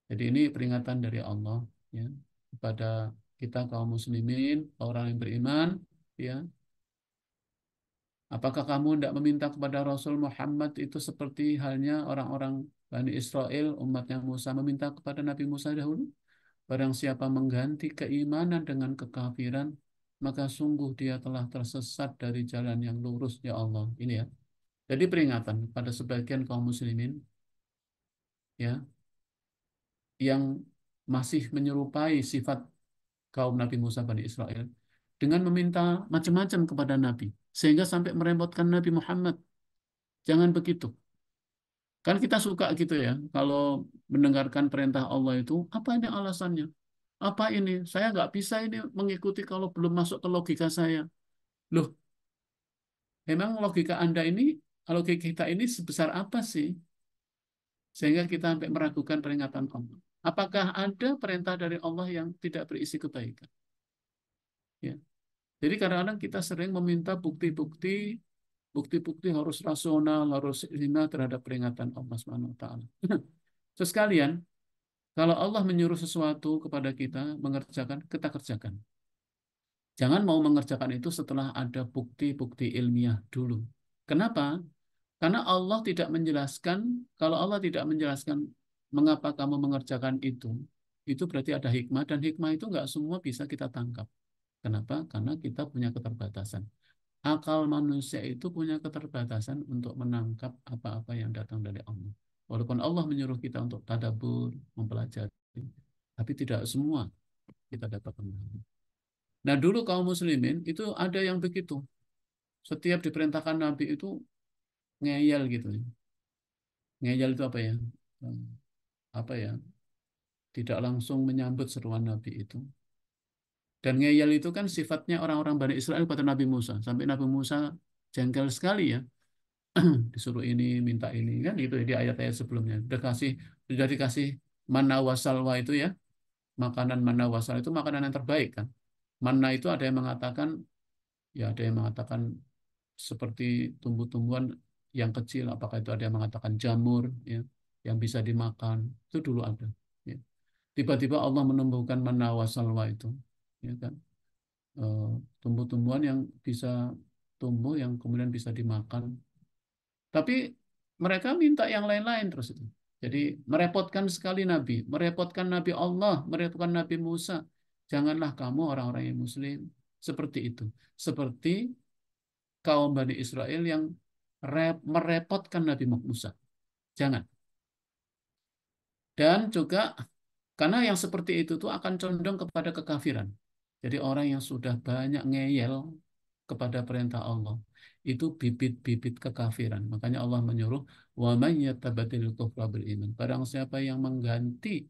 Jadi ini peringatan dari Allah ya kepada kita kaum muslimin, orang yang beriman ya. Apakah kamu tidak meminta kepada Rasul Muhammad itu seperti halnya orang-orang Bani Israel, umatnya Musa meminta kepada Nabi Musa dahulu? Barang siapa mengganti keimanan dengan kekafiran, maka sungguh dia telah tersesat dari jalan yang lurus, ya Allah. Ini ya. Jadi peringatan pada sebagian kaum muslimin ya yang masih menyerupai sifat kaum Nabi Musa Bani Israel dengan meminta macam-macam kepada Nabi sehingga sampai merepotkan Nabi Muhammad. Jangan begitu. Kan kita suka gitu ya kalau mendengarkan perintah Allah itu apa ini alasannya? Apa ini? Saya nggak bisa ini mengikuti kalau belum masuk ke logika saya. Loh, memang logika Anda ini, logika kita ini sebesar apa sih? Sehingga kita sampai meragukan peringatan Allah. Apakah ada perintah dari Allah yang tidak berisi kebaikan? Ya. Jadi kadang-kadang kita sering meminta bukti-bukti, bukti-bukti harus rasional, harus hina terhadap peringatan Allah Subhanahu wa taala. Terus sekalian, kalau Allah menyuruh sesuatu kepada kita mengerjakan, kita kerjakan. Jangan mau mengerjakan itu setelah ada bukti-bukti ilmiah dulu. Kenapa? Karena Allah tidak menjelaskan, kalau Allah tidak menjelaskan mengapa kamu mengerjakan itu berarti ada hikmah, dan hikmah itu nggak semua bisa kita tangkap. Kenapa? Karena kita punya keterbatasan. Akal manusia itu punya keterbatasan untuk menangkap apa-apa yang datang dari Allah. Walaupun Allah menyuruh kita untuk tadabbur, mempelajari, tapi tidak semua kita dapat memahami. Nah, dulu kaum muslimin itu ada yang begitu. Setiap diperintahkan Nabi itu ngeyel gitu. Ngeyel itu apa ya? Hmm, Apa ya? Tidak langsung menyambut seruan Nabi itu. Dan ngeyel itu kan sifatnya orang-orang Bani Israel pada Nabi Musa. Sampai Nabi Musa jengkel sekali ya. Disuruh ini, minta ini. Kan itu di ayat-ayat sebelumnya. Sudah dikasih manna wasalwa itu ya. Makanan manna wasal itu makanan yang terbaik kan. Manna itu ada yang mengatakan, ya ada yang mengatakan seperti tumbuh-tumbuhan yang kecil, apakah itu ada yang mengatakan jamur ya yang bisa dimakan, itu dulu ada ya. Tiba-tiba Allah menumbuhkan manna wa salwa itu ya kan. Eh, Tumbuh-tumbuhan yang bisa tumbuh yang kemudian bisa dimakan, tapi mereka minta yang lain-lain terus itu. Jadi merepotkan sekali Nabi, merepotkan Nabi Allah, merepotkan Nabi Musa. Janganlah kamu orang-orang yang muslim seperti itu, seperti kaum Bani Israel yang merepotkan Nabi Musa. Jangan. Dan juga karena yang seperti itu tuh akan condong kepada kekafiran. Jadi orang yang sudah banyak ngeyel kepada perintah Allah itu bibit-bibit kekafiran. Makanya Allah menyuruh wa may yatabadil kufra bil iman. Barang siapa yang mengganti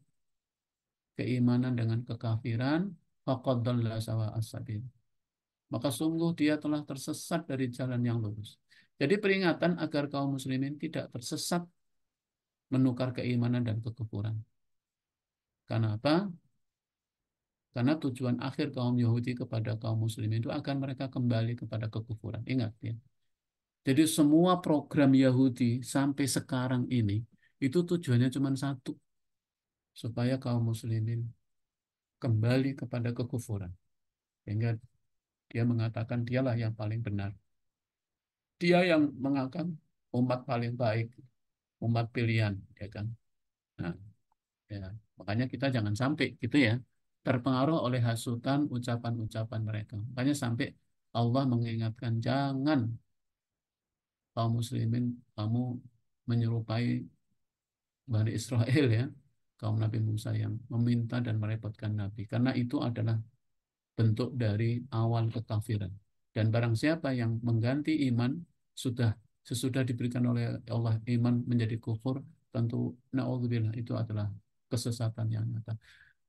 keimanan dengan kekafiran faqad dhalla sawa'as sabil. Maka sungguh dia telah tersesat dari jalan yang lurus. Jadi peringatan agar kaum muslimin tidak tersesat menukar keimanan dan kekufuran. Karena apa? Karena tujuan akhir kaum Yahudi kepada kaum Muslimin itu agar mereka kembali kepada kekufuran. Ingat ya. Jadi semua program Yahudi sampai sekarang ini itu tujuannya cuma satu, supaya kaum Muslimin kembali kepada kekufuran. Sehingga dia mengatakan dialah yang paling benar. Dia yang mengangkat umat paling baik, umat pilihan, ya kan? Nah, ya, makanya kita jangan sampai gitu ya terpengaruh oleh hasutan ucapan-ucapan mereka. Makanya sampai Allah mengingatkan jangan kaum muslimin kamu menyerupai Bani Israel ya, kaum Nabi Musa yang meminta dan merepotkan Nabi. Karena itu adalah bentuk dari awal kekafiran. Dan barang siapa yang mengganti iman sudah sesudah diberikan oleh Allah iman menjadi kufur, tentu naudzubillah itu adalah kesesatan yang nyata.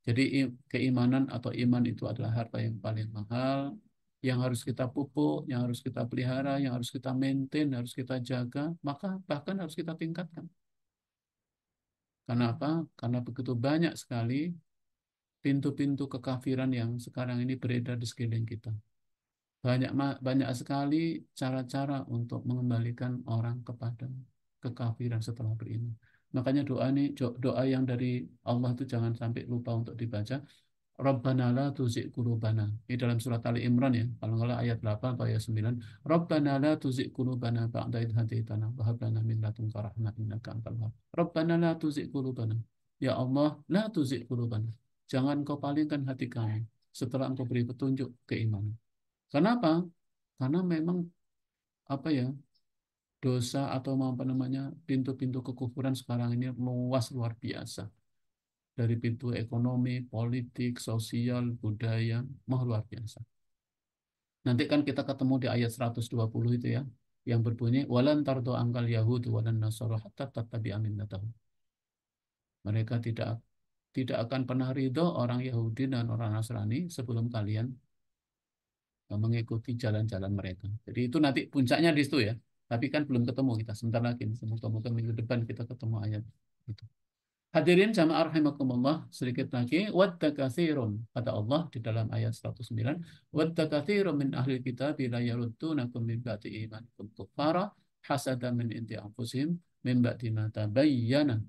Jadi keimanan atau iman itu adalah harta yang paling mahal, yang harus kita pupuk, yang harus kita pelihara, yang harus kita maintain, harus kita jaga, maka bahkan harus kita tingkatkan. Karena apa? Karena begitu banyak sekali pintu-pintu kekafiran yang sekarang ini beredar di sekeliling kita. Banyak sekali cara-cara untuk mengembalikan orang kepada kekafiran setelah beriman. Makanya doa yang dari Allah itu jangan sampai lupa untuk dibaca. Rabbana la tuzigh qulubana. Ini dalam surat Ali Imran ya. Kalau nggak salah ayat 8 atau ayat 9. Rabbana la tuzigh qulubana ba'da idh hadaitana wa hab lana min ladunka rahmah innaka antal wahhab. Rabbana la tuzigh qulubana. Ya Allah, la tuzigh qulubana. Jangan kau palingkan hati kami setelah engkau beri petunjuk keimanan. Kenapa? Karena memang apa ya, dosa atau apa namanya pintu-pintu kekufuran sekarang ini luas luar biasa. Dari pintu ekonomi, politik, sosial, budaya, mah luar biasa. Nanti kan kita ketemu di ayat 120 itu ya, yang berbunyi walan tardo angkal yahud walan nasara hatta tattabi'a millatahum. Mereka tidak akan pernah ridho orang Yahudi dan orang Nasrani sebelum kalian mengikuti jalan-jalan mereka. Jadi itu nanti puncaknya di situ ya. Tapi kan belum ketemu kita. Sebentar lagi. Semoga minggu depan kita ketemu ayat itu. Hadirin jamaah rahimakumullah, sedikit lagi wadda katsirun kata Allah di dalam ayat 109, wadda katsirun min ahli kitab la yaruddunakum min ba'di imanikum kuffara hasadan min indi anfusihim min ba'di ma tabayyana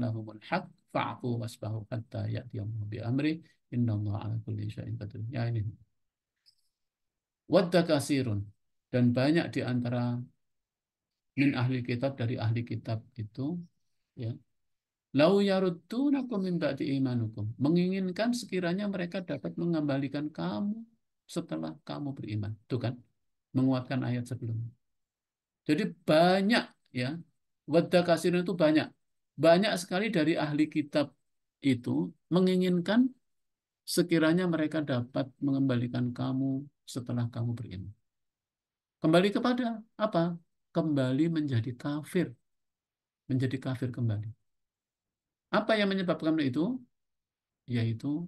lahumul haq fa'fu wasbahu hatta ya'tiyallaha bi amri innallaha ala kulli syai'in qadir. Ya ini wadda katsirun, dan banyak di antara min ahli kitab dari ahli kitab itu ya. Lau yaruddunakum min ba'di imanukum. Menginginkan sekiranya mereka dapat mengembalikan kamu setelah kamu beriman. Itu kan menguatkan ayat sebelumnya. Jadi banyak ya. Wadda kasirun itu banyak. Banyak sekali dari ahli kitab itu menginginkan sekiranya mereka dapat mengembalikan kamu setelah kamu beriman. Kembali kepada apa? Kembali menjadi kafir. Menjadi kafir kembali. Apa yang menyebabkan itu? Yaitu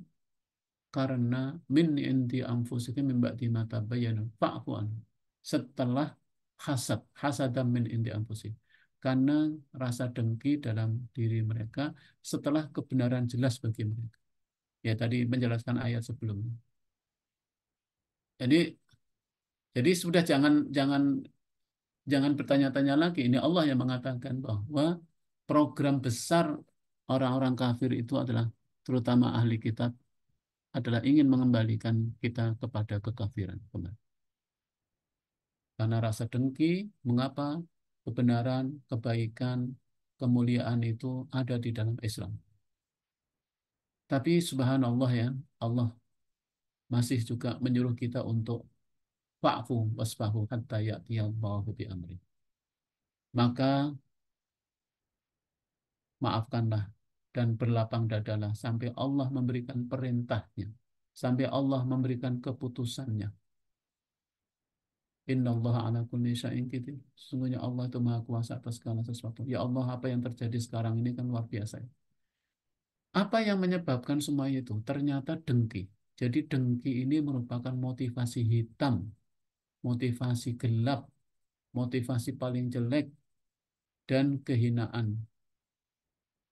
karena min indi anfusikum min ba'di ma tabayyana fa'fu anhu. Setelah hasadam min indi anfusikum. Karena rasa dengki dalam diri mereka setelah kebenaran jelas bagi mereka. Ya tadi menjelaskan ayat sebelumnya. Jadi sudah jangan jangan jangan bertanya-tanya lagi. Ini Allah yang mengatakan bahwa program besar orang-orang kafir itu adalah terutama ahli kitab adalah ingin mengembalikan kita kepada kekafiran kembali. Karena rasa dengki, mengapa kebenaran, kebaikan, kemuliaan itu ada di dalam Islam. Tapi subhanallah ya, Allah masih juga menyuruh kita untuk fa'fu wasfahu hatta ya'tiyallahu bi amri. Maka maafkanlah dan berlapang dadalah sampai Allah memberikan perintahnya, sampai Allah memberikan keputusannya. Inna Allah ala kulli syai'in qadir. Sesungguhnya Allah itu maha kuasa atas segala sesuatu. Ya Allah, apa yang terjadi sekarang ini kan luar biasa. Apa yang menyebabkan semua itu? Ternyata dengki. Jadi dengki ini merupakan motivasi hitam, motivasi gelap, motivasi paling jelek, dan kehinaan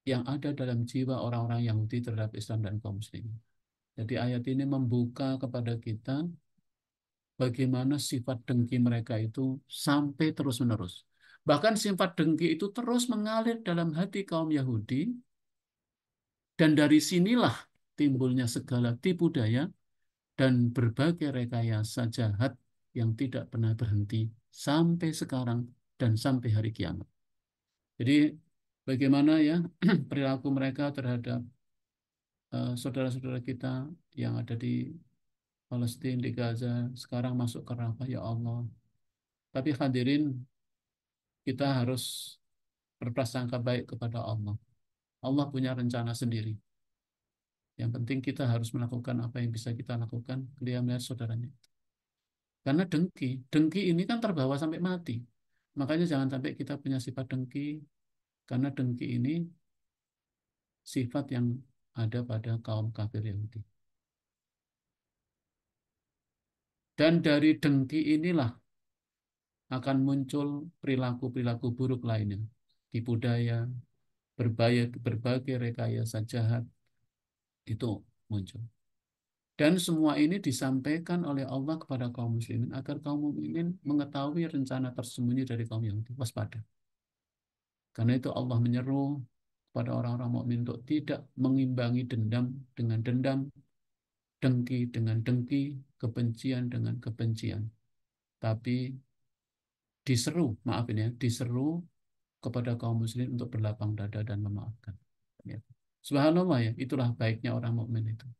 yang ada dalam jiwa orang-orang Yahudi terhadap Islam dan kaum muslimin. Jadi ayat ini membuka kepada kita bagaimana sifat dengki mereka itu sampai terus-menerus. Bahkan sifat dengki itu terus mengalir dalam hati kaum Yahudi, dan dari sinilah timbulnya segala tipu daya dan berbagai rekayasa jahat yang tidak pernah berhenti sampai sekarang dan sampai hari kiamat. Jadi bagaimana ya perilaku mereka terhadap saudara-saudara kita yang ada di Palestina, di Gaza, sekarang masuk ke Rafah, ya Allah. Tapi hadirin, kita harus berprasangka baik kepada Allah. Allah punya rencana sendiri. Yang penting kita harus melakukan apa yang bisa kita lakukan. Dia melihat saudaranya. Karena dengki, dengki ini kan terbawa sampai mati. Makanya jangan sampai kita punya sifat dengki, karena dengki ini sifat yang ada pada kaum kafir Yahudi. Dan dari dengki inilah akan muncul perilaku-perilaku buruk lainnya. Tipu daya, berbagai rekayasa jahat, itu muncul. Dan semua ini disampaikan oleh Allah kepada kaum muslimin agar kaum muslimin mengetahui rencana tersembunyi dari kaum Yahudi. Waspada. Karena itu Allah menyeru kepada orang-orang mukmin untuk tidak mengimbangi dendam dengan dendam, dengki dengan dengki, kebencian dengan kebencian. Tapi diseru, maafin ya, diseru kepada kaum muslim untuk berlapang dada dan memaafkan. Ya. Subhanallah ya, itulah baiknya orang mukmin itu.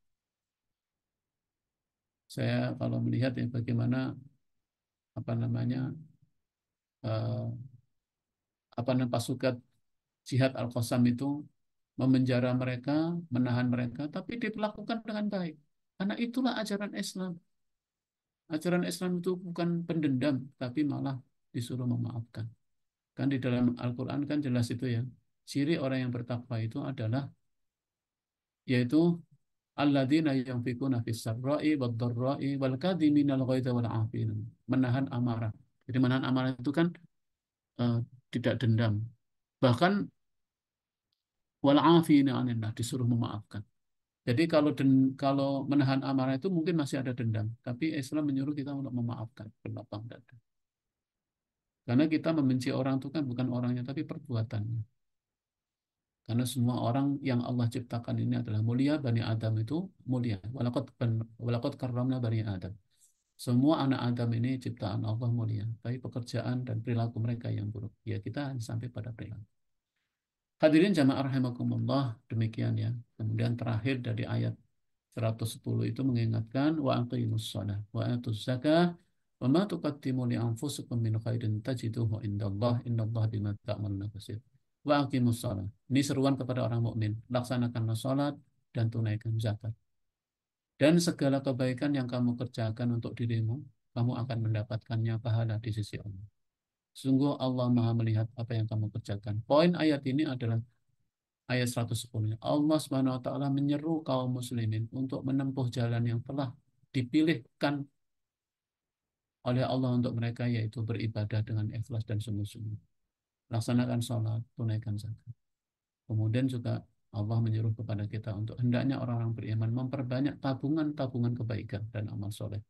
Saya kalau melihat ya bagaimana apa namanya eh, apa namanya pasukan jihad Al-Qassam itu memenjara mereka, menahan mereka, tapi diperlakukan dengan baik. Karena itulah ajaran Islam. Ajaran Islam itu bukan pendendam, tapi malah disuruh memaafkan. Kan di dalam Al-Quran kan jelas itu ya. Ciri orang yang bertakwa itu adalah yaitu alladzina yunfikuna fis sarra'i wad dharra'i wal kadhiminal ghaidha wal 'afina. Menahan amarah. Jadi menahan amarah itu kan eh, tidak dendam. Bahkan wal 'afina 'anil nas, disuruh memaafkan. Jadi kalau menahan amarah itu mungkin masih ada dendam, tapi Islam menyuruh kita untuk memaafkan, berlapang dada. Karena kita membenci orang itu kan bukan orangnya, tapi perbuatannya. Karena semua orang yang Allah ciptakan ini adalah mulia, Bani Adam itu mulia. Walaqad karramna Bani Adam. Semua anak Adam ini ciptaan Allah mulia, tapi pekerjaan dan perilaku mereka yang buruk. Ya kita hanya sampai pada perilaku. Hadirin jamaah rahimakumullah, demikian ya. Kemudian terakhir dari ayat 110 itu mengingatkan wa aqimus shalah wa atuz zakah wa ma tuqaddimu li anfusikum min khairin tajiduhu indallah innallaha bima ta'maluna basir. Wa aqimus shalah. Ini seruan kepada orang mukmin, laksanakanlah salat dan tunaikan zakat. Dan segala kebaikan yang kamu kerjakan untuk dirimu, kamu akan mendapatkannya pahala di sisi Allah. Sungguh Allah Maha melihat apa yang kamu kerjakan. Poin ayat ini adalah ayat 110. Allah Subhanahu wa taala menyeru kaum muslimin untuk menempuh jalan yang telah dipilihkan oleh Allah untuk mereka, yaitu beribadah dengan ikhlas dan sungguh-sungguh. Laksanakan sholat, tunaikan zakat. Kemudian juga Allah menyuruh kepada kita untuk hendaknya orang-orang beriman memperbanyak tabungan-tabungan kebaikan dan amal soleh.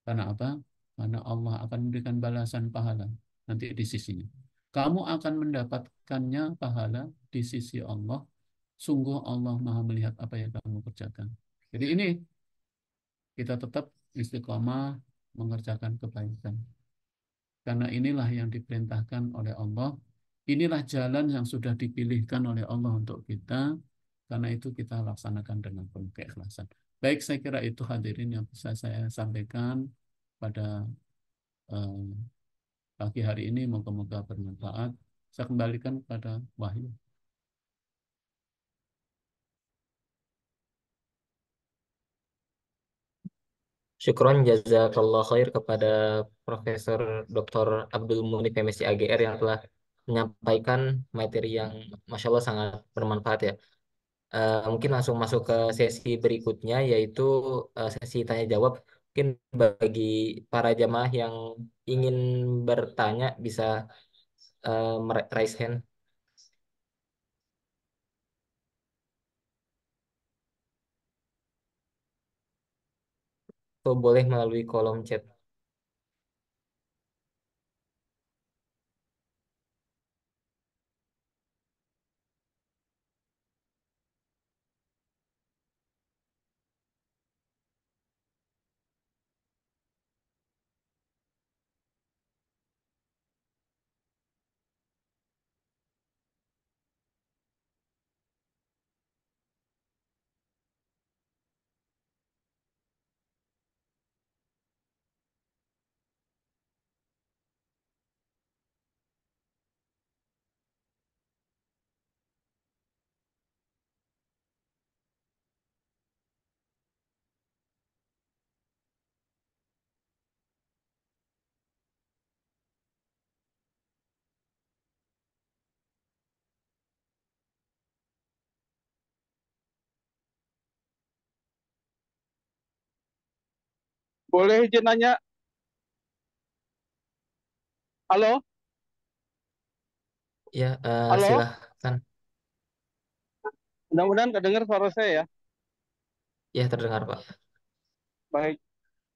Karena apa? Karena Allah akan memberikan balasan pahala nanti di sisinya. Kamu akan mendapatkannya pahala di sisi Allah. Sungguh Allah Maha melihat apa yang kamu kerjakan. Jadi ini kita tetap istiqomah mengerjakan kebaikan. Karena inilah yang diperintahkan oleh Allah. Inilah jalan yang sudah dipilihkan oleh Allah untuk kita. Karena itu kita laksanakan dengan penuh keikhlasan. Baik, saya kira itu hadirin yang bisa saya sampaikan pada eh, pagi hari ini. Moga-moga bermanfaat. Saya kembalikan kepada Wahyu. Syukron jazakallah khair kepada Profesor Dr. Abdul Munik MSc AGR yang telah menyampaikan materi yang Masya Allah sangat bermanfaat ya. Mungkin langsung masuk ke sesi berikutnya yaitu sesi tanya jawab. Mungkin bagi para jamaah yang ingin bertanya bisa raise hand. atau boleh melalui kolom chat. Boleh izin nanya, halo, Ya, halo, silahkan. mudah-mudahan kedengar suara saya ya. Ya, terdengar, Pak. Baik,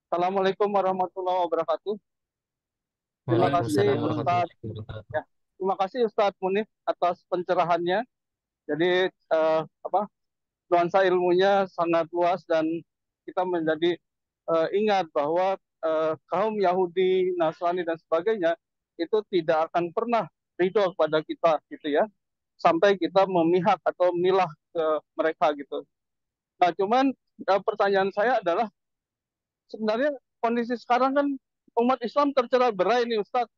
Assalamualaikum warahmatullahi wabarakatuh. Terima Waalaikumsalam kasih warahmatullahi Ustadz, wabarakatuh. ya, terima kasih Ustadz Munif atas pencerahannya. Jadi apa nuansa ilmunya sangat luas dan kita menjadi ingat bahwa kaum Yahudi, Nasrani dan sebagainya itu tidak akan pernah ridho kepada kita gitu ya, sampai kita memihak atau milah ke mereka gitu. Nah, cuman pertanyaan saya adalah sebenarnya kondisi sekarang kan umat Islam tercerai berai ini Ustadz.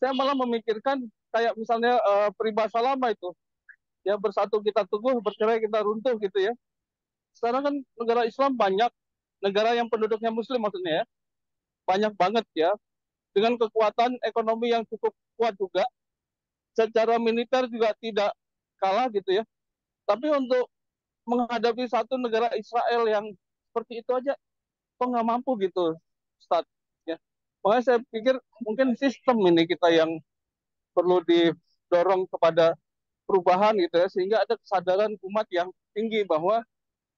Saya malah memikirkan kayak misalnya peribahasa lama itu, ya bersatu kita teguh, bercerai kita runtuh gitu ya. Sekarang kan negara Islam banyak, negara yang penduduknya Muslim maksudnya ya, banyak banget ya, dengan kekuatan ekonomi yang cukup kuat juga, secara militer juga tidak kalah gitu ya. Tapi untuk menghadapi satu negara Israel yang seperti itu aja, kok nggak mampu gitu, Ustaz. Ya. Makanya saya pikir mungkin sistem ini kita yang perlu didorong kepada perubahan gitu ya, sehingga ada kesadaran umat yang tinggi bahwa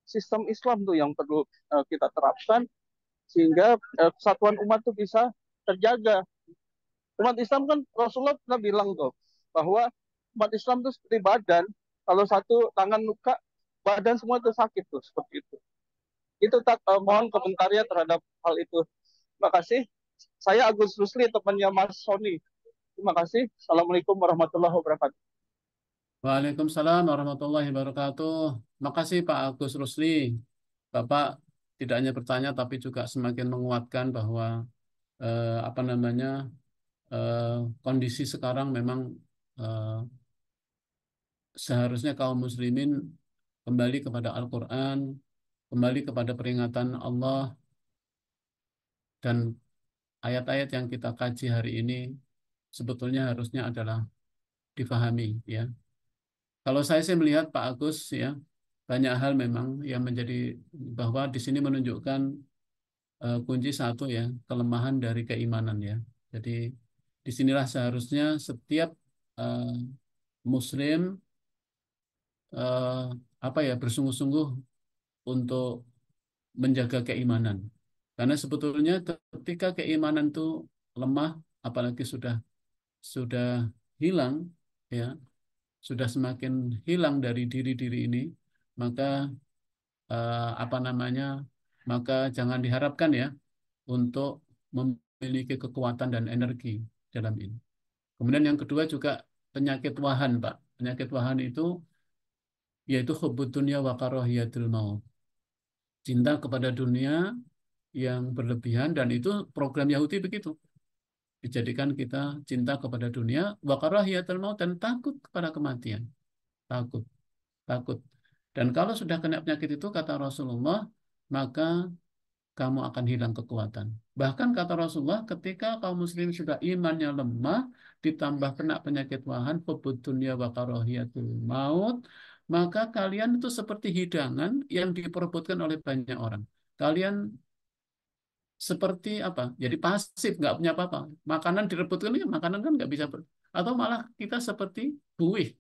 sistem Islam tuh yang perlu kita terapkan, sehingga kesatuan umat tuh bisa terjaga. Umat Islam kan Rasulullah pernah bilang tuh bahwa umat Islam tuh seperti badan, kalau satu tangan luka, badan semua itu sakit tuh seperti itu. Itu tak mohon komentarnya terhadap hal itu. Terima kasih. Saya Agus Rusli, temannya Mas Sony. Terima kasih. Assalamualaikum warahmatullahi wabarakatuh. Waalaikumsalam warahmatullahi wabarakatuh. Makasih Pak Agus Rusli. Bapak tidak hanya bertanya tapi juga semakin menguatkan bahwa apa namanya eh, kondisi sekarang memang eh, seharusnya kaum muslimin kembali kepada Al-Quran, kembali kepada peringatan Allah dan ayat-ayat yang kita kaji hari ini sebetulnya harusnya adalah difahami ya. Kalau saya sih melihat Pak Agus ya banyak hal memang yang menjadi bahwa di sini menunjukkan kunci satu ya kelemahan dari keimanan ya. Jadi disinilah seharusnya setiap eh, Muslim eh, apa ya bersungguh-sungguh untuk menjaga keimanan. Karena sebetulnya ketika keimanan itu lemah, apalagi sudah hilang ya, sudah semakin hilang dari diri-diri ini, maka apa namanya? Maka jangan diharapkan ya untuk memiliki kekuatan dan energi dalam ini. Kemudian yang kedua juga penyakit wahan, Pak. Penyakit wahan itu yaitu hubbud dunya wa karahiyatul maut. Cinta kepada dunia yang berlebihan dan itu program Yahudi begitu. Dijadikan kita cinta kepada dunia wa karahiyatul maut dan takut kepada kematian. Takut, takut. Dan kalau sudah kena penyakit itu kata Rasulullah, maka kamu akan hilang kekuatan. Bahkan kata Rasulullah, ketika kaum muslim sudah imannya lemah, ditambah kena penyakit wahan, hubud dunya wa karahiyatul maut, maka kalian itu seperti hidangan yang diperebutkan oleh banyak orang. Kalian seperti apa? Jadi pasif, nggak punya apa-apa. Makanan direbutkan, ya makanan kan nggak bisa. Atau malah kita seperti buih,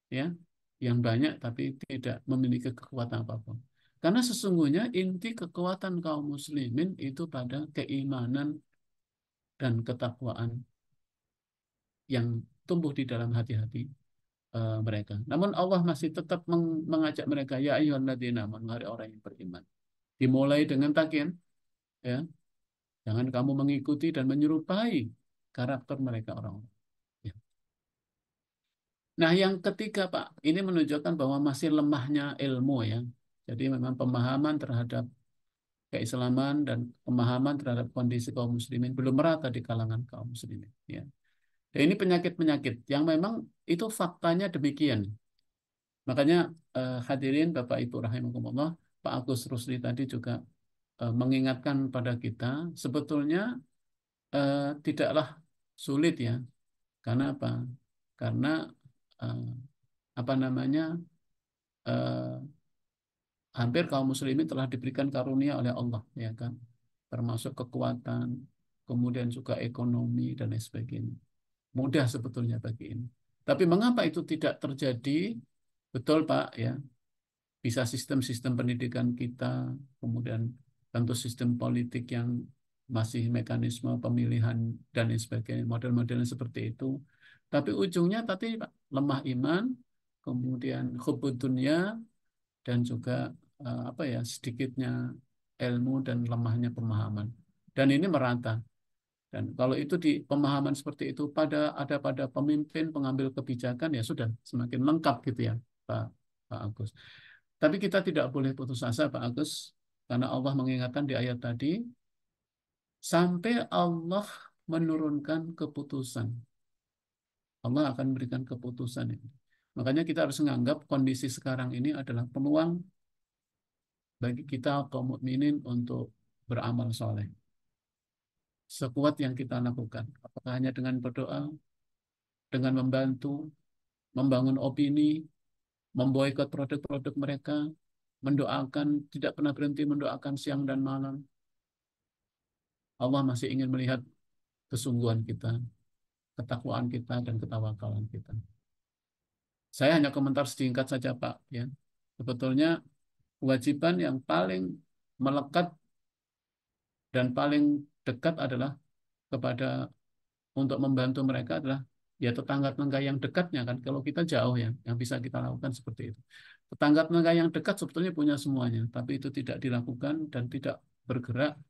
ya, yang banyak tapi tidak memiliki kekuatan apapun. Karena sesungguhnya inti kekuatan kaum muslimin itu pada keimanan dan ketakwaan yang tumbuh di dalam hati-hati mereka. Namun Allah masih tetap mengajak mereka, ya ayyuhalladzina amanu, wahai orang yang beriman. Dimulai dengan takian, ya, jangan kamu mengikuti dan menyerupai karakter mereka orang-orang. Ya. Nah, yang ketiga, Pak, ini menunjukkan bahwa masih lemahnya ilmu, ya. Jadi memang pemahaman terhadap keislaman dan pemahaman terhadap kondisi kaum muslimin belum merata di kalangan kaum muslimin. Ya. Dan ini penyakit-penyakit yang memang itu faktanya demikian. Makanya hadirin Bapak Ibu rahimakumullah, Pak Agus Rusli tadi juga mengingatkan pada kita sebetulnya tidaklah sulit ya. Karena apa? Karena eh, apa namanya? eh, hampir kaum muslimin telah diberikan karunia oleh Allah, ya kan? Termasuk kekuatan, kemudian juga ekonomi dan lain sebagainya. Mudah sebetulnya bagi ini. Tapi mengapa itu tidak terjadi? Betul Pak, ya. Bisa sistem-sistem pendidikan kita, kemudian tentu sistem politik yang masih mekanisme pemilihan dan lain sebagainya, model-modelnya seperti itu. Tapi ujungnya tadi Pak, lemah iman, kemudian hubud dunia, dan juga apa ya, sedikitnya ilmu dan lemahnya pemahaman. Dan ini merata. Dan kalau itu di pemahaman seperti itu pada pemimpin pengambil kebijakan, ya sudah semakin lengkap gitu ya Pak Pak Agus. Tapi kita tidak boleh putus asa Pak Agus, karena Allah mengingatkan di ayat tadi sampai Allah menurunkan keputusan. Allah akan memberikan keputusan ini. Makanya kita harus menganggap kondisi sekarang ini adalah peluang bagi kita kaum mukminin untuk beramal soleh. Sekuat yang kita lakukan, apakah hanya dengan berdoa, dengan membantu, membangun opini, memboikot produk-produk mereka, mendoakan, tidak pernah berhenti mendoakan siang dan malam. Allah masih ingin melihat kesungguhan kita, ketakwaan kita, dan ketawakalan kita. Saya hanya komentar singkat saja, Pak. Ya, sebetulnya kewajiban yang paling melekat dan paling dekat adalah kepada untuk membantu mereka adalah ya tetangga-tetangga yang dekatnya kan. Kalau kita jauh ya, yang bisa kita lakukan seperti itu. Tetangga-tetangga yang dekat sebetulnya punya semuanya, tapi itu tidak dilakukan dan tidak bergerak,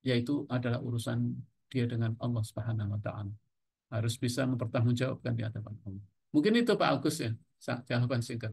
yaitu adalah urusan dia dengan Allah Subhanahu wa taala. Harus bisa mempertanggungjawabkan di hadapan Allah. Mungkin itu Pak Agus ya, jawaban singkat.